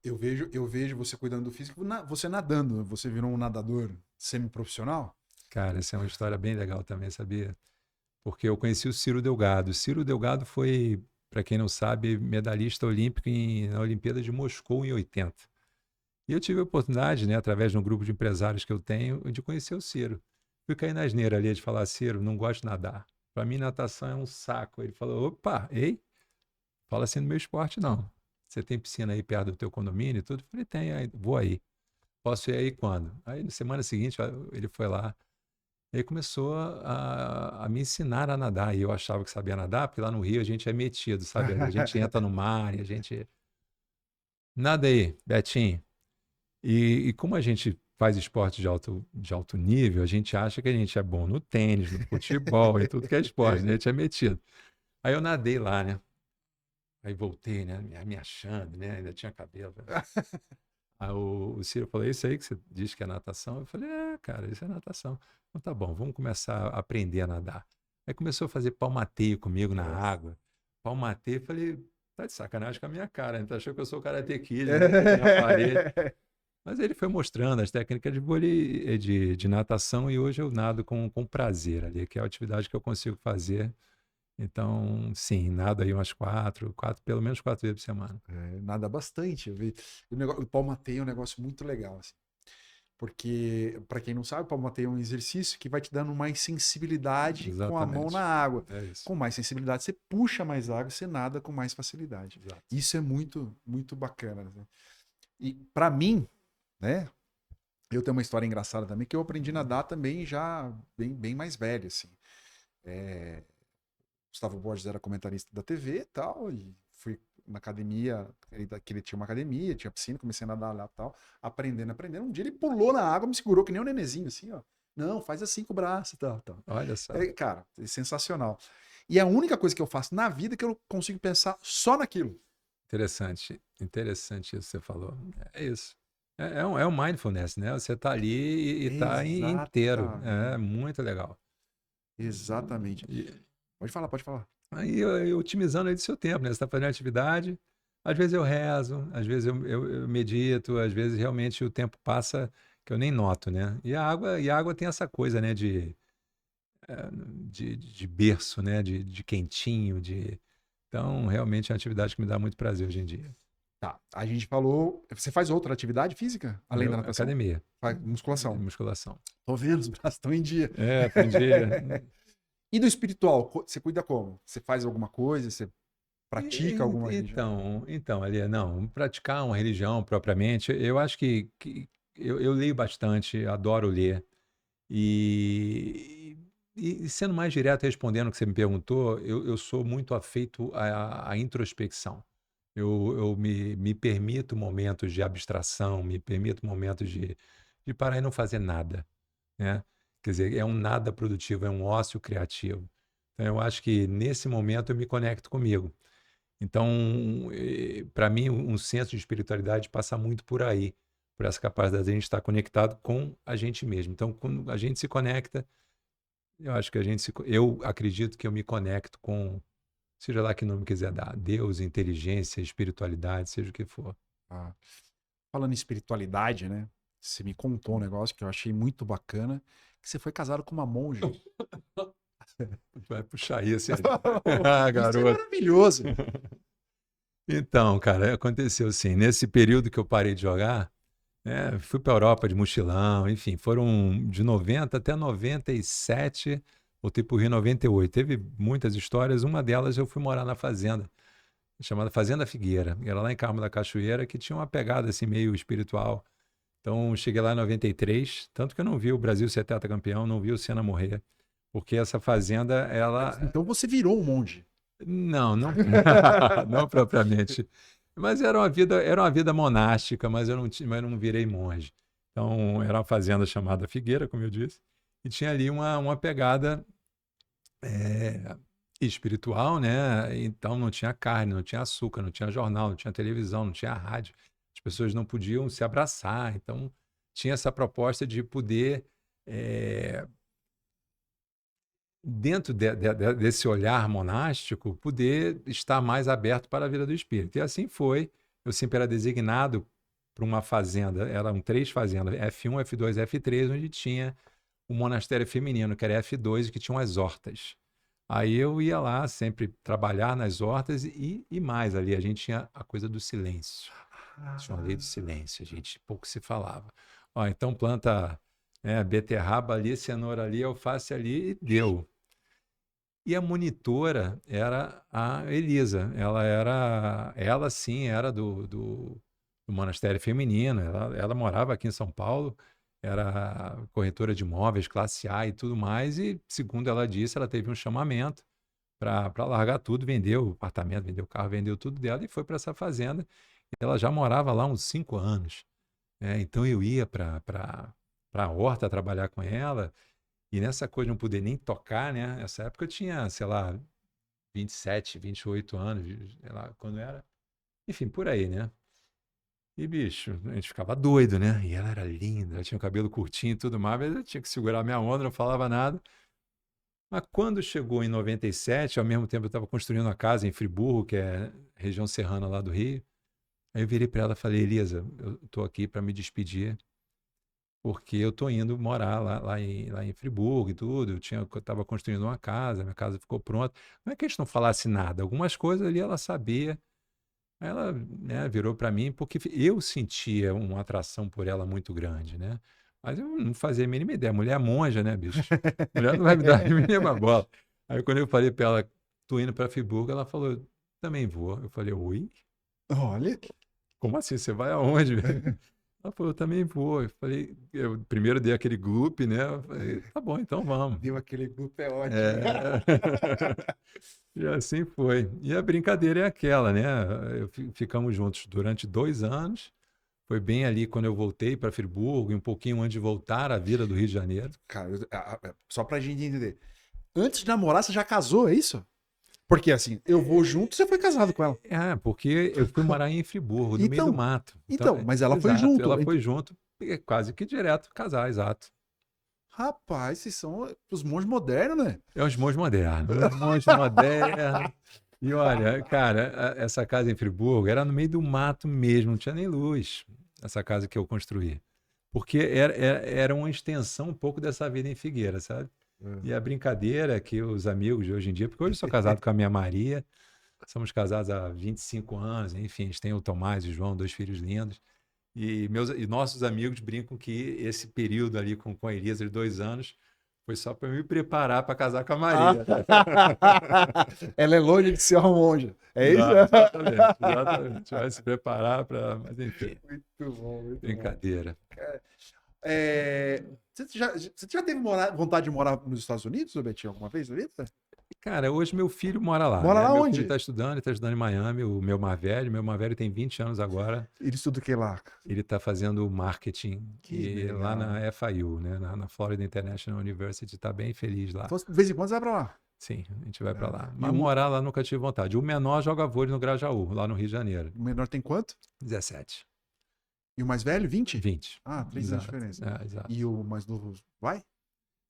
Eu vejo você cuidando do físico, você nadando. Você virou um nadador semiprofissional? Cara, essa é uma história bem legal também, sabia? Porque eu conheci o Ciro Delgado. O Ciro Delgado foi, para quem não sabe, medalhista olímpico na Olimpíada de Moscou em 80. E eu tive a oportunidade, né, através de um grupo de empresários que eu tenho, de conhecer o Ciro. Fui cair na asneira ali de falar: Ciro, não gosto de nadar. Para mim, natação é um saco. Ele falou: opa, ei, fala assim do meu esporte, não. Você tem piscina aí perto do teu condomínio e tudo? Eu falei: tem, aí, vou aí. Posso ir aí quando? Aí, na semana seguinte, ele foi lá. Ele começou a me ensinar a nadar. E eu achava que sabia nadar, porque lá no Rio a gente é metido, sabe? A gente entra no mar e a gente... Nada aí, Betinho. E como a gente faz esporte de alto nível, a gente acha que a gente é bom no tênis, no futebol, em tudo que é esporte, né? A gente é metido. Aí eu nadei lá, né? Aí voltei, né? Me achando, né? Ainda tinha cabelo. Aí o Ciro falou: é isso aí que você diz que é natação? Eu falei: cara, isso é natação. Então tá bom, vamos começar a aprender a nadar. Aí começou a fazer palmateio comigo na água. Palmateio, falei: tá de sacanagem com a minha cara, né? Tu achou que eu sou Karate Kid, né? Na parede. Mas ele foi mostrando as técnicas de vôlei, de natação, e hoje eu nado com prazer ali, que é a atividade que eu consigo fazer Então, sim, nado aí umas pelo menos 4 vezes por semana. Nada bastante. O palmateio é um negócio muito legal, assim. Porque, para quem não sabe, o palmateio é um exercício que vai te dando mais sensibilidade com a mão na Exatamente. água. É isso. Com mais sensibilidade, você puxa mais água, você nada com mais facilidade. Exato. Isso é muito, muito bacana, né? E para mim, né, eu tenho uma história engraçada também, que eu aprendi a nadar também já bem mais velho, assim. Gustavo Borges era comentarista da TV e tal, e fui na academia, que ele tinha uma academia, tinha piscina, comecei a nadar lá e tal, aprendendo. Um dia ele pulou na água, me segurou que nem um nenenzinho, assim, ó. Não, faz assim com o braço e tal. Olha só. Cara, é sensacional. E é a única coisa que eu faço na vida que eu consigo pensar só naquilo. Interessante. Interessante isso que você falou. É isso. É um mindfulness, né? Você está ali e está inteiro. É Exatamente. muito legal. Exatamente. E Pode falar, pode falar. aí, otimizando aí do seu tempo, né? Você está fazendo atividade, às vezes eu rezo, às vezes eu medito, às vezes realmente o tempo passa que eu nem noto, né? E a água tem essa coisa, né? De berço, né? De quentinho, Então, realmente é uma atividade que me dá muito prazer hoje em dia. Tá. A gente falou. Você faz outra atividade física, além da natação? Academia, Faz musculação. musculação. Tô vendo, os braços estão em dia. Aprendi. E do espiritual, você cuida como? Você faz alguma coisa? Você pratica alguma religião? Então, ali, não, praticar uma religião propriamente, eu acho que eu leio bastante, adoro ler. E, e sendo mais direto respondendo o que você me perguntou, eu sou muito afeito à introspecção. Eu me permito momentos de abstração, me permito momentos de parar e não fazer nada, né? Quer dizer, é um nada produtivo, é um ócio criativo. Então, eu acho que nesse momento eu me conecto comigo. Então, para mim, um senso de espiritualidade passa muito por aí, por essa capacidade de a gente estar conectado com a gente mesmo. Então, quando a gente se conecta, eu acho que eu acredito que eu me conecto com, seja lá que nome quiser dar, Deus, inteligência, espiritualidade, seja o que for. Ah, falando em espiritualidade, né? Você me contou um negócio que eu achei muito bacana, que você foi casado com uma monja. Vai puxar isso, ah, Isso é garoto. maravilhoso. Então, cara, aconteceu assim, nesse período que eu parei de jogar, fui para a Europa de mochilão, enfim, foram de 90 até 97, voltei para o Rio em 98. Teve muitas histórias, uma delas eu fui morar na fazenda, chamada Fazenda Figueira, era lá em Carmo da Cachoeira, que tinha uma pegada assim meio espiritual. Então, cheguei lá em 93, tanto que eu não vi o Brasil ser tetracampeão, não vi o Senna morrer, porque essa fazenda, ela... Então você virou um monge. Não, não, não propriamente. Mas era uma vida monástica, mas não virei monge. Então, era uma fazenda chamada Figueira, como eu disse, e tinha ali uma pegada eh, espiritual, né? Então, não tinha carne, não tinha açúcar, não tinha jornal, não tinha televisão, não tinha rádio. As pessoas não podiam se abraçar. Então, tinha essa proposta de poder dentro desse olhar monástico, poder estar mais aberto para a vida do espírito. E assim foi. Eu sempre era designado para uma fazenda, eram 3 fazendas, F1, F2, F3, onde tinha o monastério feminino, que era F2, que tinham as hortas. Aí eu ia lá sempre trabalhar nas hortas e mais ali, a gente tinha a coisa do silêncio. Tinha uma lei do silêncio, a gente pouco se falava. Ó, então planta beterraba ali, cenoura ali, alface ali e deu. E a monitora era a Elisa. Ela sim, era do monastério feminino. Ela morava aqui em São Paulo, era corretora de imóveis, classe A e tudo mais. E, segundo ela disse, ela teve um chamamento para largar tudo, vendeu o apartamento, vendeu o carro, vendeu tudo dela e foi para essa fazenda. Ela já morava lá uns 5 anos. Então eu ia para a horta trabalhar com ela. E nessa coisa de não poder nem tocar, né? Nessa época eu tinha, sei lá, 27, 28 anos, sei lá, quando era. Enfim, por aí, né? E, bicho, a gente ficava doido, né? E ela era linda, ela tinha o cabelo curtinho e tudo mais, mas eu tinha que segurar minha onda, não falava nada. Mas quando chegou em 97, ao mesmo tempo eu estava construindo uma casa em Friburgo, que é região serrana lá do Rio. Aí eu virei para ela e falei, Elisa, eu estou aqui para me despedir. porque eu tô indo morar lá em Friburgo e tudo. Eu estava construindo uma casa, minha casa ficou pronta. Não é que a gente não falasse nada, algumas coisas ali ela sabia. Aí ela, né, virou para mim porque eu sentia uma atração por ela muito grande, né? Mas eu não fazia a mínima ideia. Mulher é monja, né, bicho? Mulher não vai me dar a mínima bola. Aí quando eu falei para ela, tô indo para Friburgo, ela falou, também vou. Eu falei, oi? Olha, Como assim? Você vai aonde? Ela falou, eu também vou. Eu falei, eu primeiro dei aquele gloop, né? Eu falei, tá bom, então vamos. deu aquele grupo, é ótimo. É. E assim foi. E a brincadeira é aquela, né? Ficamos juntos durante 2 anos. Foi bem ali quando eu voltei para Friburgo, e um pouquinho antes de voltar à vida do Rio de Janeiro. Cara, só pra gente entender. Antes de namorar, você já casou, é isso? Porque assim, eu vou junto, você foi casado com ela. Porque eu fui morar em Friburgo, no meio do Então, mato. Então, então, mas ela foi exato, junto. ela foi junto, quase que direto casar, exato. Rapaz, vocês são os monges modernos, né? É os monges modernos, os monges modernos. E olha, cara, essa casa em Friburgo era no meio do mato mesmo, não tinha nem luz, essa casa que eu construí. Porque era uma extensão um pouco dessa vida em Figueira, sabe? E a brincadeira que os amigos de hoje em dia, porque hoje eu sou casado com a minha Maria, somos casados há 25 anos, enfim, a gente tem o Tomás e o João, 2 filhos lindos. E nossos amigos brincam que esse período ali com a Elisa de 2 anos foi só para me preparar para casar com a Maria. Ela é longe de ser uma monja. É isso? Exatamente, exatamente. Vai se preparar para. Mas enfim, Muito bom, muito bom. brincadeira. Você já teve vontade de morar nos Estados Unidos, ô Betinho, alguma vez na vida? Cara, hoje meu filho mora lá, Mora né? lá Meu onde? filho está estudando em Miami, o meu mais velho tem 20 anos agora. Ele estuda o que lá? Ele está fazendo marketing Que lá legal. na FIU, né? Na Florida International University, está bem feliz lá. Então, de vez em quando você vai pra lá. Sim, a gente vai para lá. E Mas morar lá nunca tive vontade. O menor joga vôlei no Grajaú, lá no Rio de Janeiro. o menor tem quanto? 17. E o mais velho, 20? 20. Ah, 3 anos de Exato. diferença. Exato. E o mais novo vai?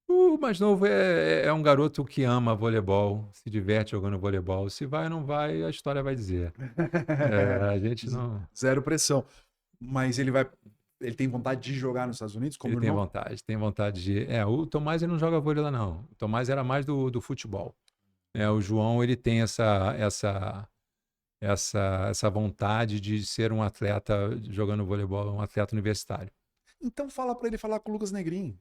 O mais novo é um garoto que ama voleibol, se diverte jogando voleibol. Se vai ou não vai, a história vai dizer. A gente não. Zero pressão. Mas ele vai. Ele tem vontade de jogar nos Estados Unidos, como Ele tem irmão? vontade, tem vontade de. O Tomás ele não joga vôlei lá, não. O Tomás era mais do futebol. O João ele tem essa vontade de ser um atleta jogando voleibol, um atleta universitário. Então fala pra ele falar com o Lucas Negrin.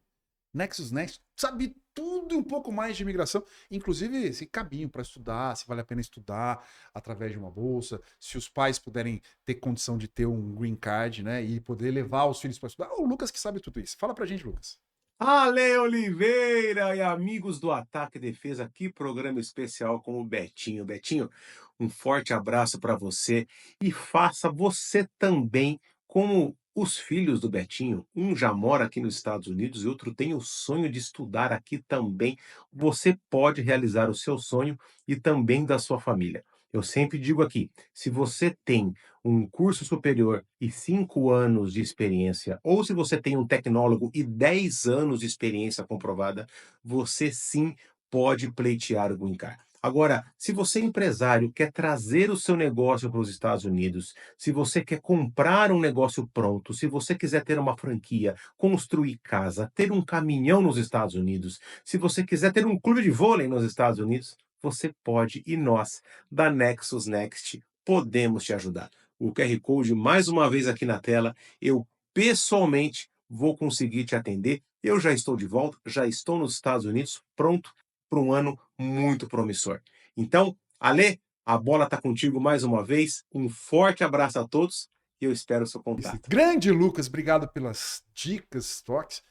Nexus Next, sabe tudo e um pouco mais de imigração, inclusive esse caminho para estudar, se vale a pena estudar através de uma bolsa, se os pais puderem ter condição de ter um green card, né, e poder levar os filhos para estudar. O Lucas que sabe tudo isso. Fala pra gente, Lucas. Ale Oliveira e amigos do Ataque e Defesa, que programa especial com o Betinho. Betinho, um forte abraço para você e faça você também como os filhos do Betinho. Um já mora aqui nos Estados Unidos e outro tem o sonho de estudar aqui também. Você pode realizar o seu sonho e também da sua família. Eu sempre digo aqui, se você tem um curso superior e 5 anos de experiência, ou se você tem um tecnólogo e 10 anos de experiência comprovada, você sim pode pleitear o Green Card. Agora, se você é empresário, quer trazer o seu negócio para os Estados Unidos, se você quer comprar um negócio pronto, se você quiser ter uma franquia, construir casa, ter um caminhão nos Estados Unidos, se você quiser ter um clube de vôlei nos Estados Unidos, você pode e nós, da Nexus Next, podemos te ajudar. O QR Code mais uma vez aqui na tela. Eu pessoalmente vou conseguir te atender. Eu já estou de volta, já estou nos Estados Unidos, pronto para um ano muito promissor. Então, Ale, a bola está contigo mais uma vez. Um forte abraço a todos e eu espero o seu contato. Grande Lucas, obrigado pelas dicas, toques.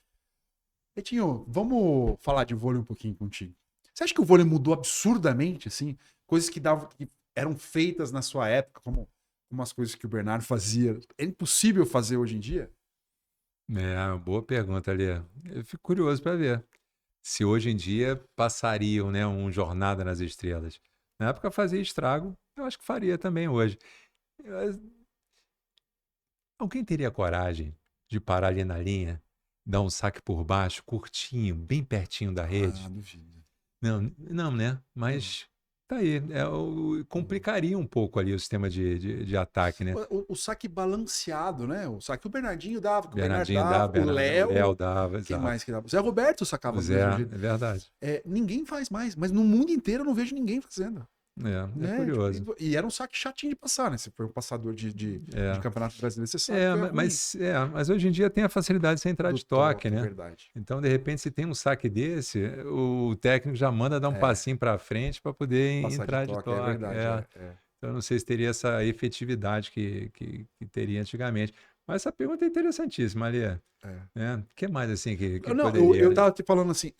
Betinho, vamos falar de vôlei um pouquinho contigo. Você acha que o vôlei mudou absurdamente, assim? Coisas que eram feitas na sua época, como umas coisas que o Bernardo fazia, é impossível fazer hoje em dia? Boa pergunta, ali. Eu fico curioso para ver se hoje em dia passariam, né, um Jornada nas Estrelas. Na época fazia estrago, eu acho que faria também hoje. Mas alguém teria coragem de parar ali na linha, dar um saque por baixo, curtinho, bem pertinho da rede? Duvido. Não, não, né? Mas Tá aí. Complicaria um pouco ali o sistema de ataque, né? O saque balanceado, né? O saque que o Bernardinho dava, que o Bernardo Bernardinho dava, dava, o o Léo, Léo dava, quem exato. mais que dava? O Zé Roberto sacava O do Zé, mesmo é jeito. verdade. Ninguém faz mais, mas no mundo inteiro eu não vejo ninguém fazendo. É curioso. Tipo, e era um saque chatinho de passar, né? Se foi um passador de É. campeonato brasileiro, você sabe que é ruim. Mas hoje em dia tem a facilidade de você entrar Do de toque, né? verdade. Então, de repente, se tem um saque desse, o técnico já manda dar um passinho para frente para poder Passar entrar de de toque, é toque. verdade. Então, eu não sei se teria essa efetividade que teria antigamente. Mas essa pergunta é interessantíssima, Ali. O que mais assim que Não, poderia? eu tava te falando assim,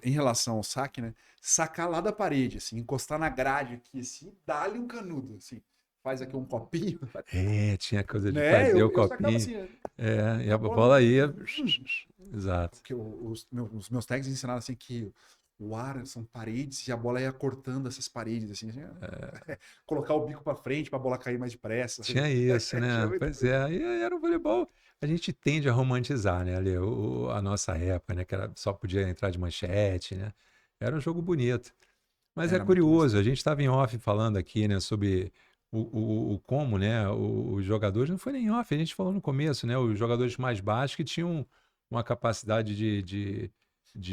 em relação ao saque, né? Sacar lá da parede, assim, encostar na grade aqui, assim, dá-lhe um canudo, assim. Faz aqui um copinho, Tinha coisa de né? fazer o Eu sacava copinho. assim, E a bola ia. Exato. Porque os meus técnicos ensinaram assim que o ar são paredes e a bola ia cortando essas paredes, assim. Colocar o bico pra frente pra bola cair mais depressa. Tinha isso, né? Tinha Pois é, e era o voleibol. A gente tende a romantizar, né, Ali, a nossa época, né? Que só podia entrar de manchete, né? Era um jogo bonito. Mas é Era muito mais. curioso, a gente estava em off falando aqui, né, sobre o como, né, os jogadores, não foi nem off, a gente falou no começo, né, os jogadores mais baixos que tinham uma capacidade de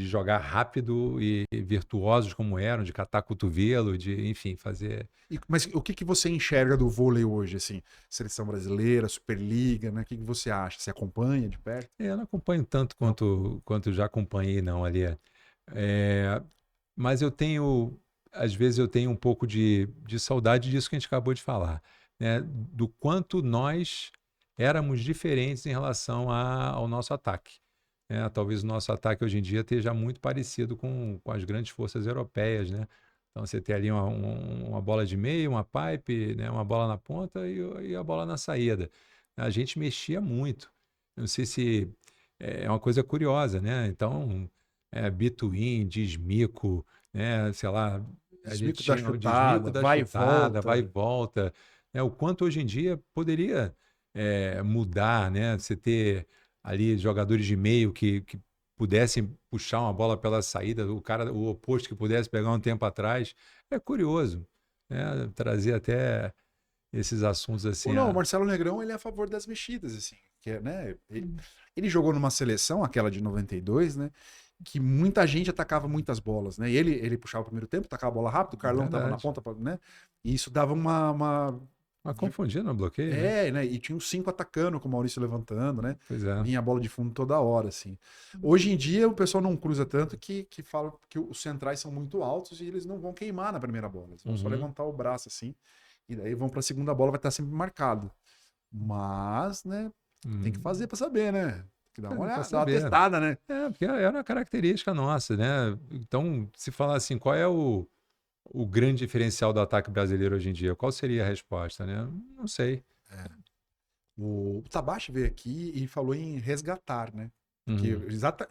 jogar rápido e virtuosos como eram, de catar cotovelo, de, enfim, fazer... Mas o que você enxerga do vôlei hoje, assim? Seleção brasileira, Superliga, né? O que você acha? Você acompanha de perto? Eu não acompanho tanto quanto já acompanhei, não, ali. Mas às vezes eu tenho um pouco de saudade disso que a gente acabou de falar, né? Do quanto nós éramos diferentes em relação ao nosso ataque, né? Talvez o nosso ataque hoje em dia esteja muito parecido com as grandes forças europeias, né? Então você tem ali uma bola de meio, uma pipe, né? Uma bola na ponta e a bola na saída. A gente mexia muito. Não sei se é uma coisa curiosa, né? Então, Bituin, Dismico, né? Sei lá, a gente Desmico da tinha o Dismico chutada, da vai e chutada, vai e volta. volta, né? O quanto hoje em dia poderia mudar, né? Você ter ali jogadores de meio que pudessem puxar uma bola pela saída, o oposto que pudesse pegar um tempo atrás. É curioso, né? Trazer até esses assuntos assim. Não, o Marcelo Negrão, ele é a favor das mexidas, assim. Que é, né? Ele jogou numa seleção, aquela de 92, né? Que muita gente atacava muitas bolas, né? E ele puxava o primeiro tempo, tacava a bola rápido, o Carlão tava na Verdade. ponta, né? E isso dava uma Mas confundindo no bloqueio, né? né? E tinha uns 5 atacando, com o Maurício levantando, né? Pois é. Vinha a bola de fundo toda hora, assim. Hoje em dia, o pessoal não cruza tanto que fala que os centrais são muito altos e eles não vão queimar na primeira bola. Eles vão só levantar o braço, assim. E daí vão pra segunda bola, vai estar sempre marcado. Mas, né? Tem que fazer pra saber, né? Tem que dar uma olhada, dar uma testada, né? Porque é uma característica nossa, né? Então, se falar assim, qual é o grande diferencial do ataque brasileiro hoje em dia? Qual seria a resposta, né? Não sei. O Tabachi veio aqui e falou em resgatar, né? Que Uhum.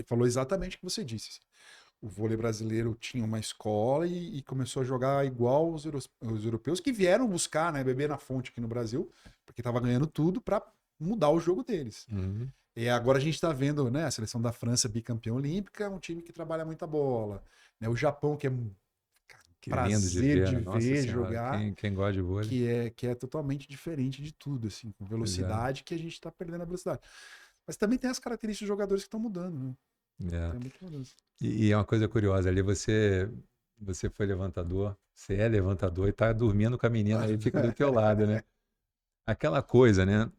falou exatamente o que você disse. O vôlei brasileiro tinha uma escola e começou a jogar igual os europeus que vieram buscar, né? Beber na fonte aqui no Brasil, porque estava ganhando tudo para mudar o jogo deles. Uhum. E agora a gente está vendo, né? A seleção da França bicampeã olímpica, um time que trabalha muita bola. Né? O Japão, que é um Que lindo de prazer ver, de né? Nossa ver Senhora, jogar, quem gosta de vôlei. que é totalmente diferente de tudo, assim, com Pois é. velocidade, que a gente está perdendo a velocidade. Mas também tem as características dos jogadores que estão mudando, né? É. Tem muita mudança. E é uma coisa curiosa, ali você foi levantador, você é levantador e tá dormindo com a menina aí, fica do teu lado, né? Aquela coisa, né?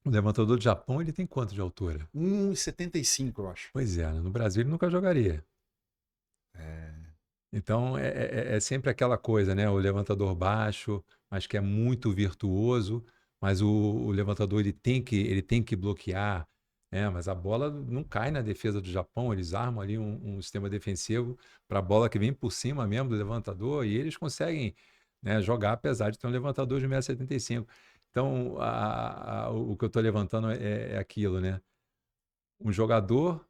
O levantador do Japão, ele tem quanto de altura? 1,75, eu acho. Pois é, no Brasil ele nunca jogaria. Então é sempre aquela coisa, né? O levantador baixo, mas que é muito virtuoso, mas o levantador ele tem que bloquear, né? Mas a bola não cai na defesa do Japão, eles armam ali um sistema defensivo para a bola que vem por cima mesmo do levantador e eles conseguem, né, jogar apesar de ter um levantador de 1,75 m. Então o que eu estou levantando é aquilo, né? Um jogador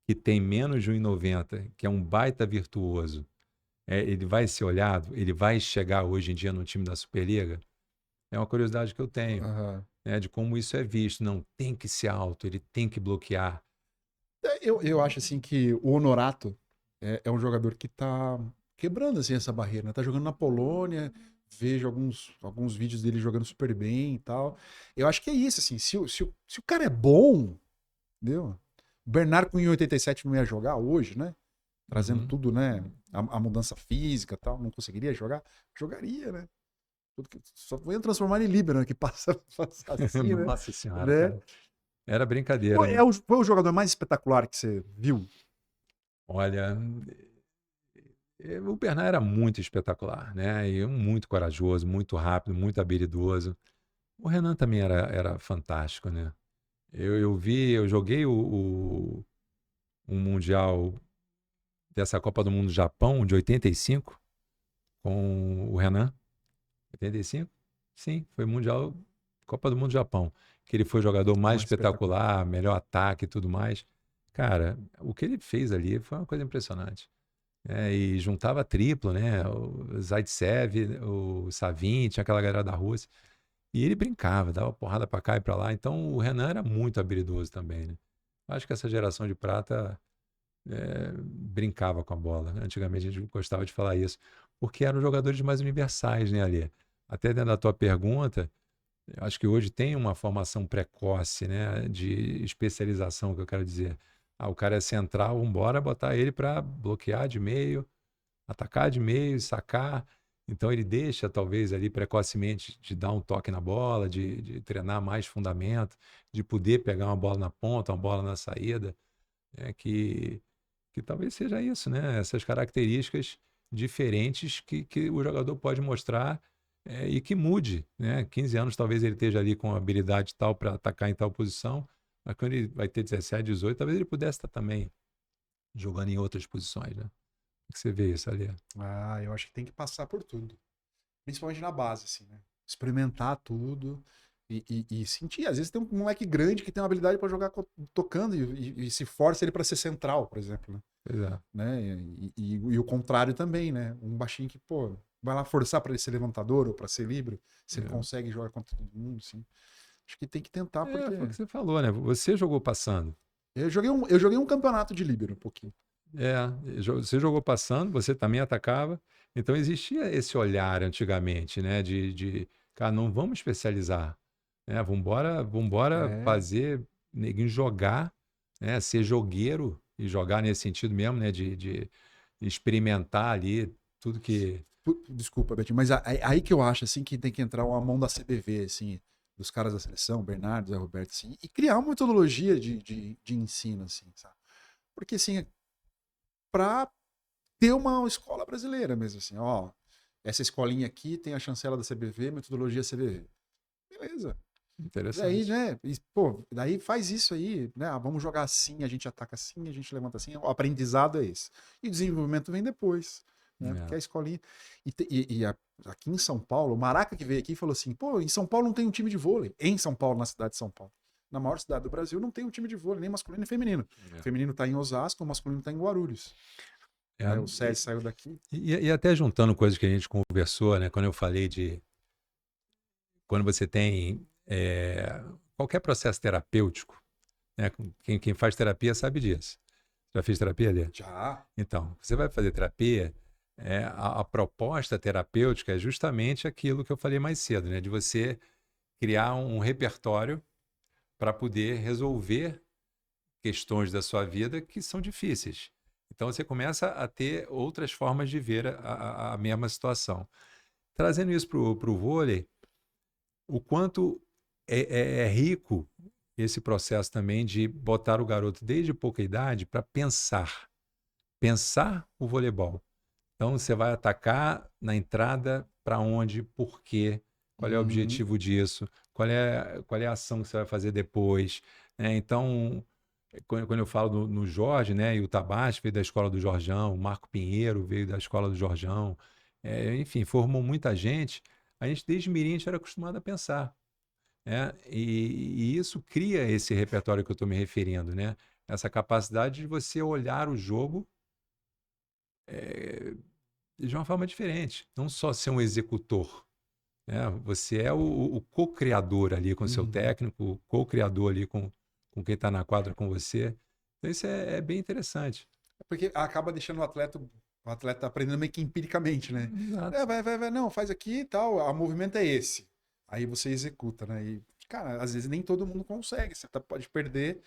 que tem menos de 1,90 m, que é um baita virtuoso, ele vai ser olhado, ele vai chegar hoje em dia no time da Superliga? É uma curiosidade que eu tenho, Uhum. né, de como isso é visto. Não, tem que ser alto, ele tem que bloquear. Eu acho assim que o Honorato é um jogador que quebrando assim essa barreira, né? Tá jogando na Polônia, vejo alguns vídeos dele jogando super bem e tal. Eu acho que é isso, assim, se o cara é bom, entendeu? O Bernard com 1,87 não ia jogar hoje, né? Trazendo Uhum. tudo, né? A mudança física e tal, não conseguiria jogar? Jogaria, né? Só ia transformar em líbero, né? Que passa assim, né? Nossa senhora, Né? cara. Era brincadeira, né? Foi o jogador mais espetacular que você viu? Olha, o Bernard era muito espetacular, né? E muito corajoso, muito rápido, muito habilidoso. O Renan também era fantástico, né? Eu joguei o Mundial dessa Copa do Mundo do Japão de 85 com o Renan. 85? Sim, foi Mundial Copa do Mundo do Japão. Que ele foi o jogador mais Mais espetacular. espetacular, melhor ataque e tudo mais. Cara, o que ele fez ali foi uma coisa impressionante. E juntava triplo, né? O Zaitsev, o Savin, tinha aquela galera da Rússia. E ele brincava, dava porrada pra cá e pra lá. Então o Renan era muito habilidoso também, né? Acho que essa geração de prata brincava com a bola, né? Antigamente a gente gostava de falar isso, porque eram jogadores mais universais, né, Ali? Até dentro da tua pergunta, eu acho que hoje tem uma formação precoce, né, de especialização, que eu quero dizer. Ah, o cara é central, vamos embora botar ele para bloquear de meio, atacar de meio, sacar. Então ele deixa, talvez, ali precocemente de dar um toque na bola, de treinar mais fundamento, de poder pegar uma bola na ponta, uma bola na saída, né, que talvez seja isso, né? Essas características diferentes que o jogador pode mostrar e que mude, né? 15 anos talvez ele esteja ali com habilidade tal para atacar em tal posição, mas quando ele vai ter 17, 18, talvez ele pudesse estar também jogando em outras posições, né? Como que você vê isso ali? Ah, eu acho que tem que passar por tudo. Principalmente na base, assim, né? Experimentar tudo e sentir. Às vezes tem um moleque grande que tem uma habilidade para jogar tocando e se força ele para ser central, por exemplo, né? Pois é. Né? E o contrário também, né? Um baixinho que, pô, vai lá forçar para ele ser levantador ou para ser livre, se ele É. consegue jogar contra todo mundo, assim. Acho que tem que tentar, porque Foi o que você falou, né? Você jogou passando. eu joguei um campeonato de líbero um pouquinho. Você jogou passando, você também atacava. Então existia esse olhar antigamente, né? Cara, não vamos especializar, né? Vambora É, fazer neguinho jogar, né? Ser jogueiro e jogar nesse sentido mesmo, né? De experimentar ali tudo que. desculpa, Betinho, mas aí que eu acho assim que tem que entrar uma mão da CBV, assim, dos caras da seleção, Bernardo, Zé Roberto, assim, e criar uma metodologia de ensino, assim, sabe? Porque assim, para ter uma escola brasileira mesmo, assim, ó, essa escolinha aqui tem a chancela da CBV, metodologia CBV. Beleza. Daí, Interessante. né? Pô, daí faz isso aí, né? Ah, vamos jogar assim, a gente ataca assim, a gente levanta assim. O aprendizado é esse. E o desenvolvimento vem depois, né? Porque É, a escolinha. Aqui em São Paulo, o Maraca que veio aqui falou assim: pô, em São Paulo não tem um time de vôlei. Em São Paulo, na cidade de São Paulo. Na maior cidade do Brasil, não tem um time de vôlei, nem masculino nem feminino. O é. feminino tá em Osasco, o masculino tá em Guarulhos. É, Né? O César saiu daqui. e até juntando coisas que a gente conversou, né? Quando eu falei de quando você tem qualquer processo terapêutico, né? Quem faz terapia sabe disso. Já fez terapia, Lê? Já. Então, você vai fazer terapia, a proposta terapêutica é justamente aquilo que eu falei mais cedo, né? De você criar um repertório para poder resolver questões da sua vida que são difíceis. Então, você começa a ter outras formas de ver a mesma situação. Trazendo isso para o vôlei, o quanto é rico esse processo também de botar o garoto desde pouca idade para pensar o voleibol. Então você vai atacar na entrada para onde, por quê, qual é o Uhum. objetivo disso, qual é a ação que você vai fazer depois, né? Então, quando eu falo no Jorge, né, e o Tabate veio da escola do Jorjão, o Marco Pinheiro veio da escola do Jorjão, enfim, formou muita gente. A gente desde mirim a gente era acostumado a pensar, né? E isso cria esse repertório que eu estou me referindo, né? Essa capacidade de você olhar o jogo eh, de uma forma diferente, não só ser um executor, né? Você é o co-criador ali com o seu Uhum. técnico, o co-criador ali com quem está na quadra com você. Então isso é bem interessante. Porque acaba deixando o atleta O atleta tá aprendendo meio que empiricamente, né? Exato. Vai, não, faz aqui e tal, o movimento é esse. Aí você executa, né? E, cara, às vezes nem todo mundo consegue, você pode perder,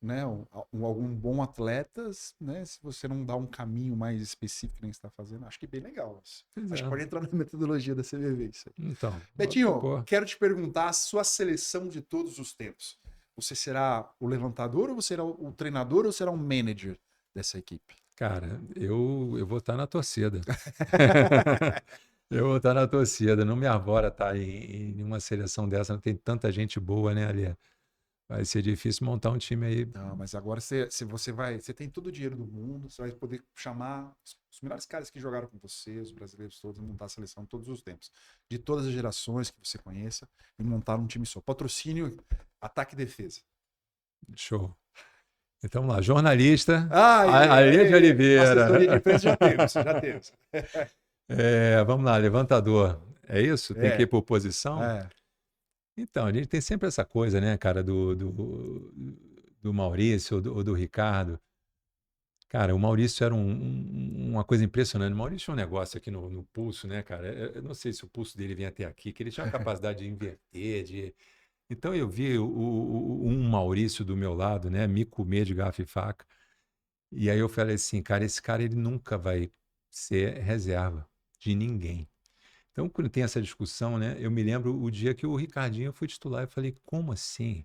né, algum bom atleta, né, se você não dá um caminho mais específico que nem você está fazendo. Acho que bem legal. Pois Acho que é. pode entrar na metodologia da CVV isso aí. Então, Betinho, pô, quero te perguntar a sua seleção de todos os tempos. Você será o levantador ou você será o treinador ou será um manager dessa equipe? cara, eu vou estar na torcida. Eu vou estar na torcida. Não me arvora estar em uma seleção dessa. Não tem tanta gente boa, né, ali. Vai ser difícil montar um time aí. Não, mas agora se você vai, você tem todo o dinheiro do mundo, você vai poder chamar os melhores caras que jogaram com você, os brasileiros todos, e montar a seleção todos os tempos, de todas as gerações que você conheça, e montar um time só. Patrocínio, ataque e defesa. Show. Então vamos lá. Jornalista, Ah, Alê de Oliveira. assessoria de imprensa já temos, já temos. Vamos lá, levantador. É isso? Tem que ir por posição? É. Então, a gente tem sempre essa coisa, né, cara, do Maurício ou do Ricardo. Cara, o Maurício era uma coisa impressionante. O Maurício tinha um negócio aqui no pulso, né, cara? Eu não sei se o pulso dele vinha até aqui, que ele tinha a capacidade de inverter, de... Então eu vi um Maurício do meu lado, né, me comer de garfo e faca. E aí eu falei assim, cara, esse cara ele nunca vai ser reserva de ninguém. Então, quando tem essa discussão, né, eu me lembro o dia que o Ricardinho foi titular. Eu falei, como assim?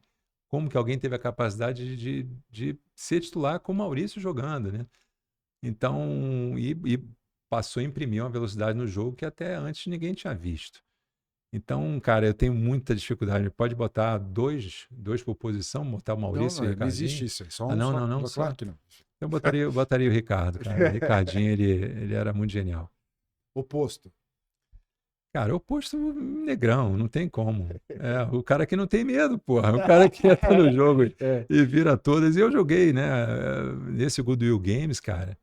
Como que alguém teve a capacidade de ser titular com o Maurício jogando, né? Então, e passou a imprimir uma velocidade no jogo que até antes ninguém tinha visto. Então, cara, eu tenho muita dificuldade. Pode botar dois por posição, botar o Maurício e o Não Ricardinho? existe isso. É só Ah, não, só. claro que não. Eu botaria o Ricardo, cara. O Ricardinho, ele era muito genial. Oposto. Cara, oposto Negrão, não tem como. É, o cara que não tem medo, porra. O cara que entra no jogo e vira todas. E eu joguei, né? Nesse Goodwill Games, cara.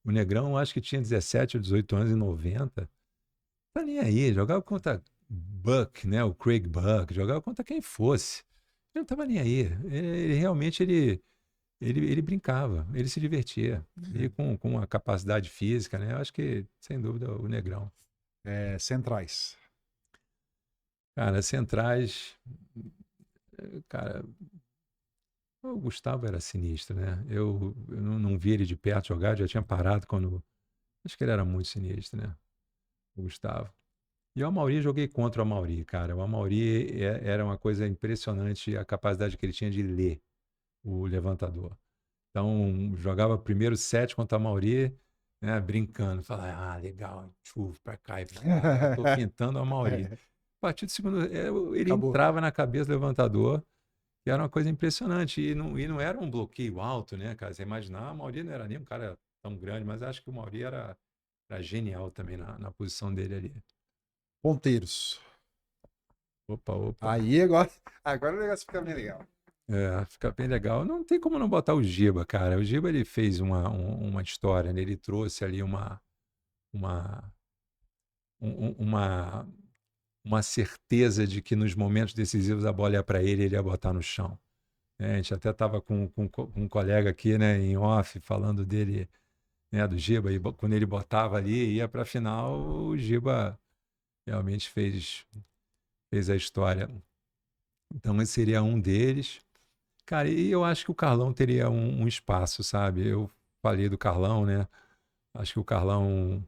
O Negrão, acho que tinha 17 ou 18 anos em 90. Tá nem aí. Jogava contra Buck, né? O Craig Buck. Jogava contra quem fosse. Ele não tava nem aí. Ele realmente, ele brincava. Ele se divertia. E com a capacidade física, né? Eu acho que, sem dúvida, o Negrão. Centrais. Cara, centrais, cara, o Gustavo era sinistro, né? Eu não vi ele de perto jogar, já tinha parado quando. Acho que ele era muito sinistro, né? O Gustavo. E o Amaury, joguei contra o Amaury, cara. O Amaury era uma coisa impressionante a capacidade que ele tinha de ler o levantador. Então, jogava primeiro set contra o Amaury, né? Brincando, falava, legal, chuva pra cá e pra lá. Tô pintando o Amaury. A partir do segundo, ele Acabou. entrava na cabeça do levantador, que era uma coisa impressionante. E não era um bloqueio alto, né, cara? Você imaginar, o Maury não era nem um cara tão grande, mas acho que o Maury era genial também na posição dele ali. Ponteiros. Opa. Aí agora o negócio fica bem legal. Fica bem legal. Não tem como não botar o Giba, cara. O Giba, ele fez uma história, né? Ele trouxe ali uma certeza de que nos momentos decisivos a bola ia para ele ia botar no chão. A gente até estava com um colega aqui, né, em off, falando dele, né, do Giba, e quando ele botava ali e ia para a final, o Giba realmente fez a história. Então esse seria um deles. Cara, e eu acho que o Carlão teria um espaço, sabe? Eu falei do Carlão, né? Acho que o Carlão,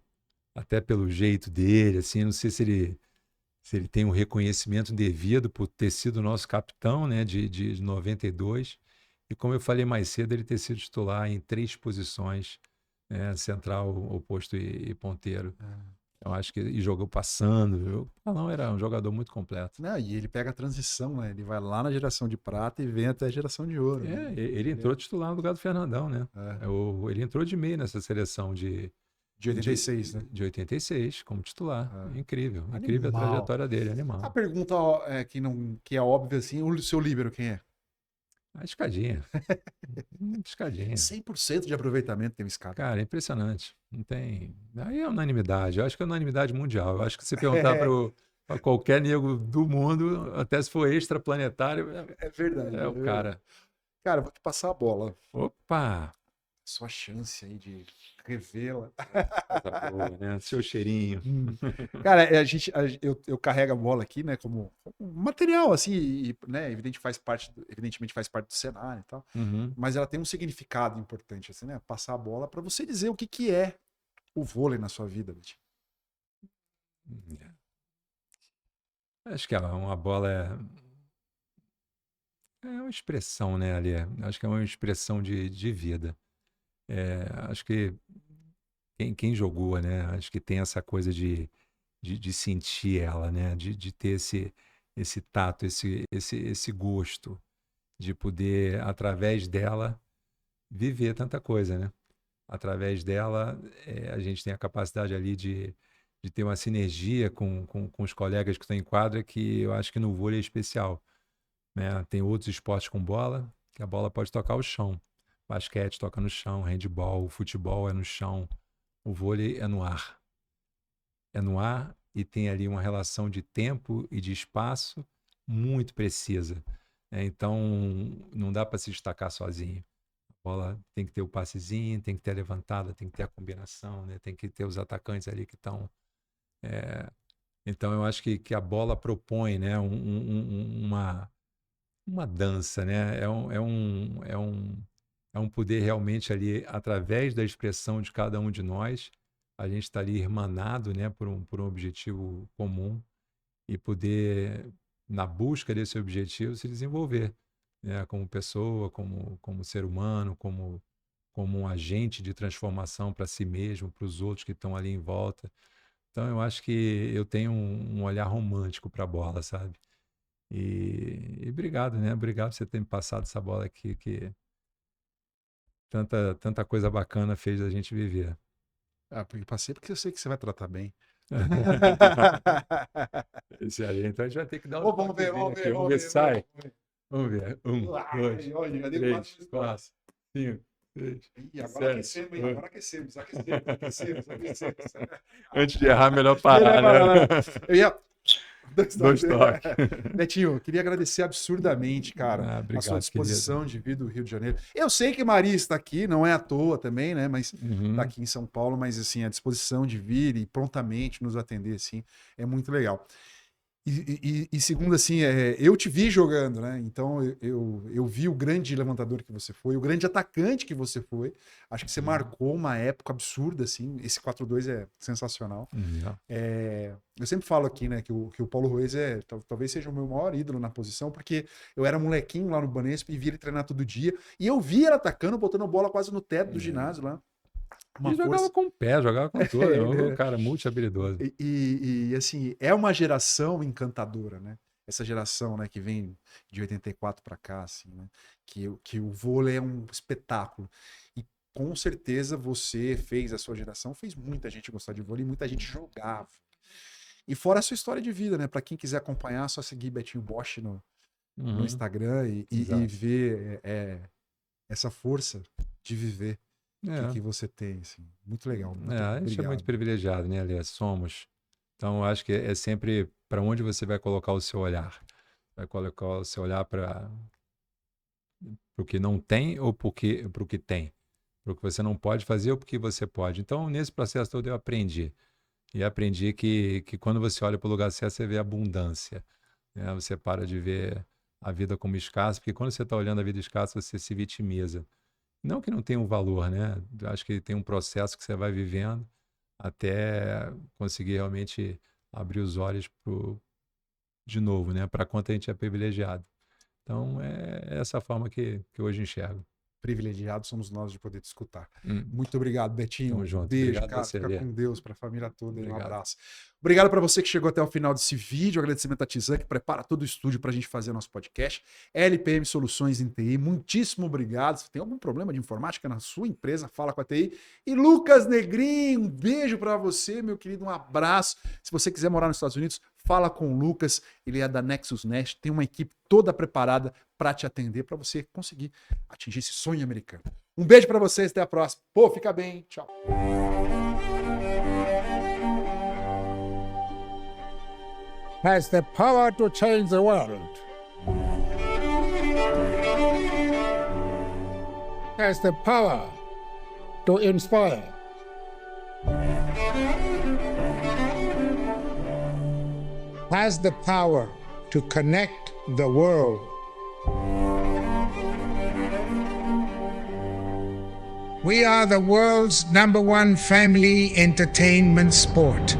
até pelo jeito dele, assim, não sei se ele tem um reconhecimento devido por ter sido nosso capitão, né, de 92. E como eu falei mais cedo, ele ter sido titular em 3 posições, né, central, oposto e ponteiro. Eu acho que e jogou passando. O Carlão era um jogador muito completo. Não, e ele pega a transição, né? Ele vai lá na geração de prata e vem até a geração de ouro. Né? Ele entrou titular no lugar do Fernandão, né? É. Ele entrou de meio nessa seleção De 86, né? De 86, como titular. Incrível. Animal. Incrível a trajetória dele, animal. A pergunta que é óbvia, assim, o seu líbero quem é? A escadinha. Escadinha. 100% de aproveitamento tem um escada. Cara, impressionante. Não tem... Aí é unanimidade. Eu acho que é unanimidade mundial. Eu acho que se perguntar para qualquer nego do mundo, até se for extraplanetário, É verdade. é o cara. Cara, vou te passar a bola. Opa! Sua chance aí de revê-la. Coisa boa, né? Seu cheirinho. Cara, eu carrego a bola aqui, né, como um material, assim, e, né, evidentemente faz parte do cenário e tal, Uhum. mas ela tem um significado importante, assim, né, passar a bola para você dizer o que é o vôlei na sua vida, Betinho. Acho que uma bola é uma expressão, né, ali. Acho que é uma expressão de vida. Acho que quem jogou, né, acho que tem essa coisa de sentir ela, né, de ter esse tato, esse gosto de poder, através dela, viver tanta coisa, né? Através dela, a gente tem a capacidade ali de ter uma sinergia com os colegas que estão em quadra, que eu acho que no vôlei é especial, né? Tem outros esportes com bola, que a bola pode tocar o chão. Basquete toca no chão, handebol, futebol é no chão, o vôlei é no ar. É no ar e tem ali uma relação de tempo e de espaço muito precisa, né? Então, não dá para se destacar sozinho. A bola tem que ter o passezinho, tem que ter a levantada, tem que ter a combinação, né? Tem que ter os atacantes ali que estão... Então, eu acho que a bola propõe, né, uma dança, né? É um poder realmente ali, através da expressão de cada um de nós, a gente está ali irmanado, né, por um objetivo comum e poder, na busca desse objetivo, se desenvolver, né, como pessoa, como ser humano, como um agente de transformação para si mesmo, para os outros que estão ali em volta. Então, eu acho que eu tenho um olhar romântico para a bola, sabe? E obrigado, né? Obrigado por você ter me passado essa bola aqui, que tanta coisa bacana fez a gente viver. Porque passei porque eu sei que você vai tratar bem. Esse aí, então a gente vai ter que dar um Vamos ver, aqui. Vamos ver se sai. Vamos ver. 1, 2, olha, cadê 3, 4, 4, 5, 6, Ih, agora 7. aquecemos, hein? Agora aquecemos. Antes de errar, melhor parar, né? Eu ia... Dois toques. Netinho, queria agradecer absurdamente, cara, a sua Obrigado, disposição querido. de vir do Rio de Janeiro. Eu sei que Maria está aqui, não é à toa também, né? Mas Uhum. está aqui em São Paulo, mas assim, a disposição de vir e prontamente nos atender, assim, é muito legal. E segundo, assim, eu te vi jogando, né? Então eu vi o grande levantador que você foi, o grande atacante que você foi. Acho que você marcou uma época absurda, assim. Esse 4-2 é sensacional. Uhum. Eu sempre falo aqui, né, que o Paulo Ruiz talvez seja o meu maior ídolo na posição, porque eu era molequinho lá no Banespa e via ele treinar todo dia. E eu via ele atacando, botando a bola quase no teto do ginásio lá. E jogava com o pé, jogava com tudo. É um cara multi-habilidoso. E assim, é uma geração encantadora, né? Essa geração, né, que vem de 84 para cá, assim, né? Que o vôlei é um espetáculo. E com certeza você fez, a sua geração fez muita gente gostar de vôlei e muita gente jogava. E fora a sua história de vida, né? Para quem quiser acompanhar, é só seguir Betinho Bosch no Instagram e ver essa força de viver que você tem, assim. Muito legal. Muito A gente é muito privilegiado, né, aliás, somos. Então, eu acho que é sempre para onde você vai colocar o seu olhar. Vai colocar o seu olhar para o que não tem ou para o que tem. Para o que você não pode fazer ou para o que você pode. Então, nesse processo todo, eu aprendi. E aprendi que quando você olha para o lugar certo, você vê abundância, né? Você para de ver a vida como escassa, porque quando você está olhando a vida escassa, você se vitimiza. Não que não tenha um valor, né? Eu acho que tem um processo que você vai vivendo até conseguir realmente abrir os olhos de novo, né? Para quanto a gente é privilegiado. Então, é essa forma que hoje enxergo. Privilegiados somos nós de poder te escutar. Muito obrigado, Betinho. Tamo junto. Beijo, Obrigado cara. você, Fica com Deus, para a família toda. Um abraço. Obrigado. Obrigado para você que chegou até o final desse vídeo. Agradecimento a Tizan, que prepara todo o estúdio para a gente fazer nosso podcast. LPM Soluções em TI, muitíssimo obrigado. Se tem algum problema de informática na sua empresa, fala com a TI. E Lucas Negrinho, um beijo para você, meu querido. Um abraço. Se você quiser morar nos Estados Unidos, fala com o Lucas. Ele é da Nexus Nest. Tem uma equipe toda preparada para te atender, para você conseguir atingir esse sonho americano. Um beijo para vocês. Até a próxima. Pô, fica bem. Tchau. Has the power to change the world. Has the power to inspire. Has the power to connect the world. We are the world's #1 family entertainment sport.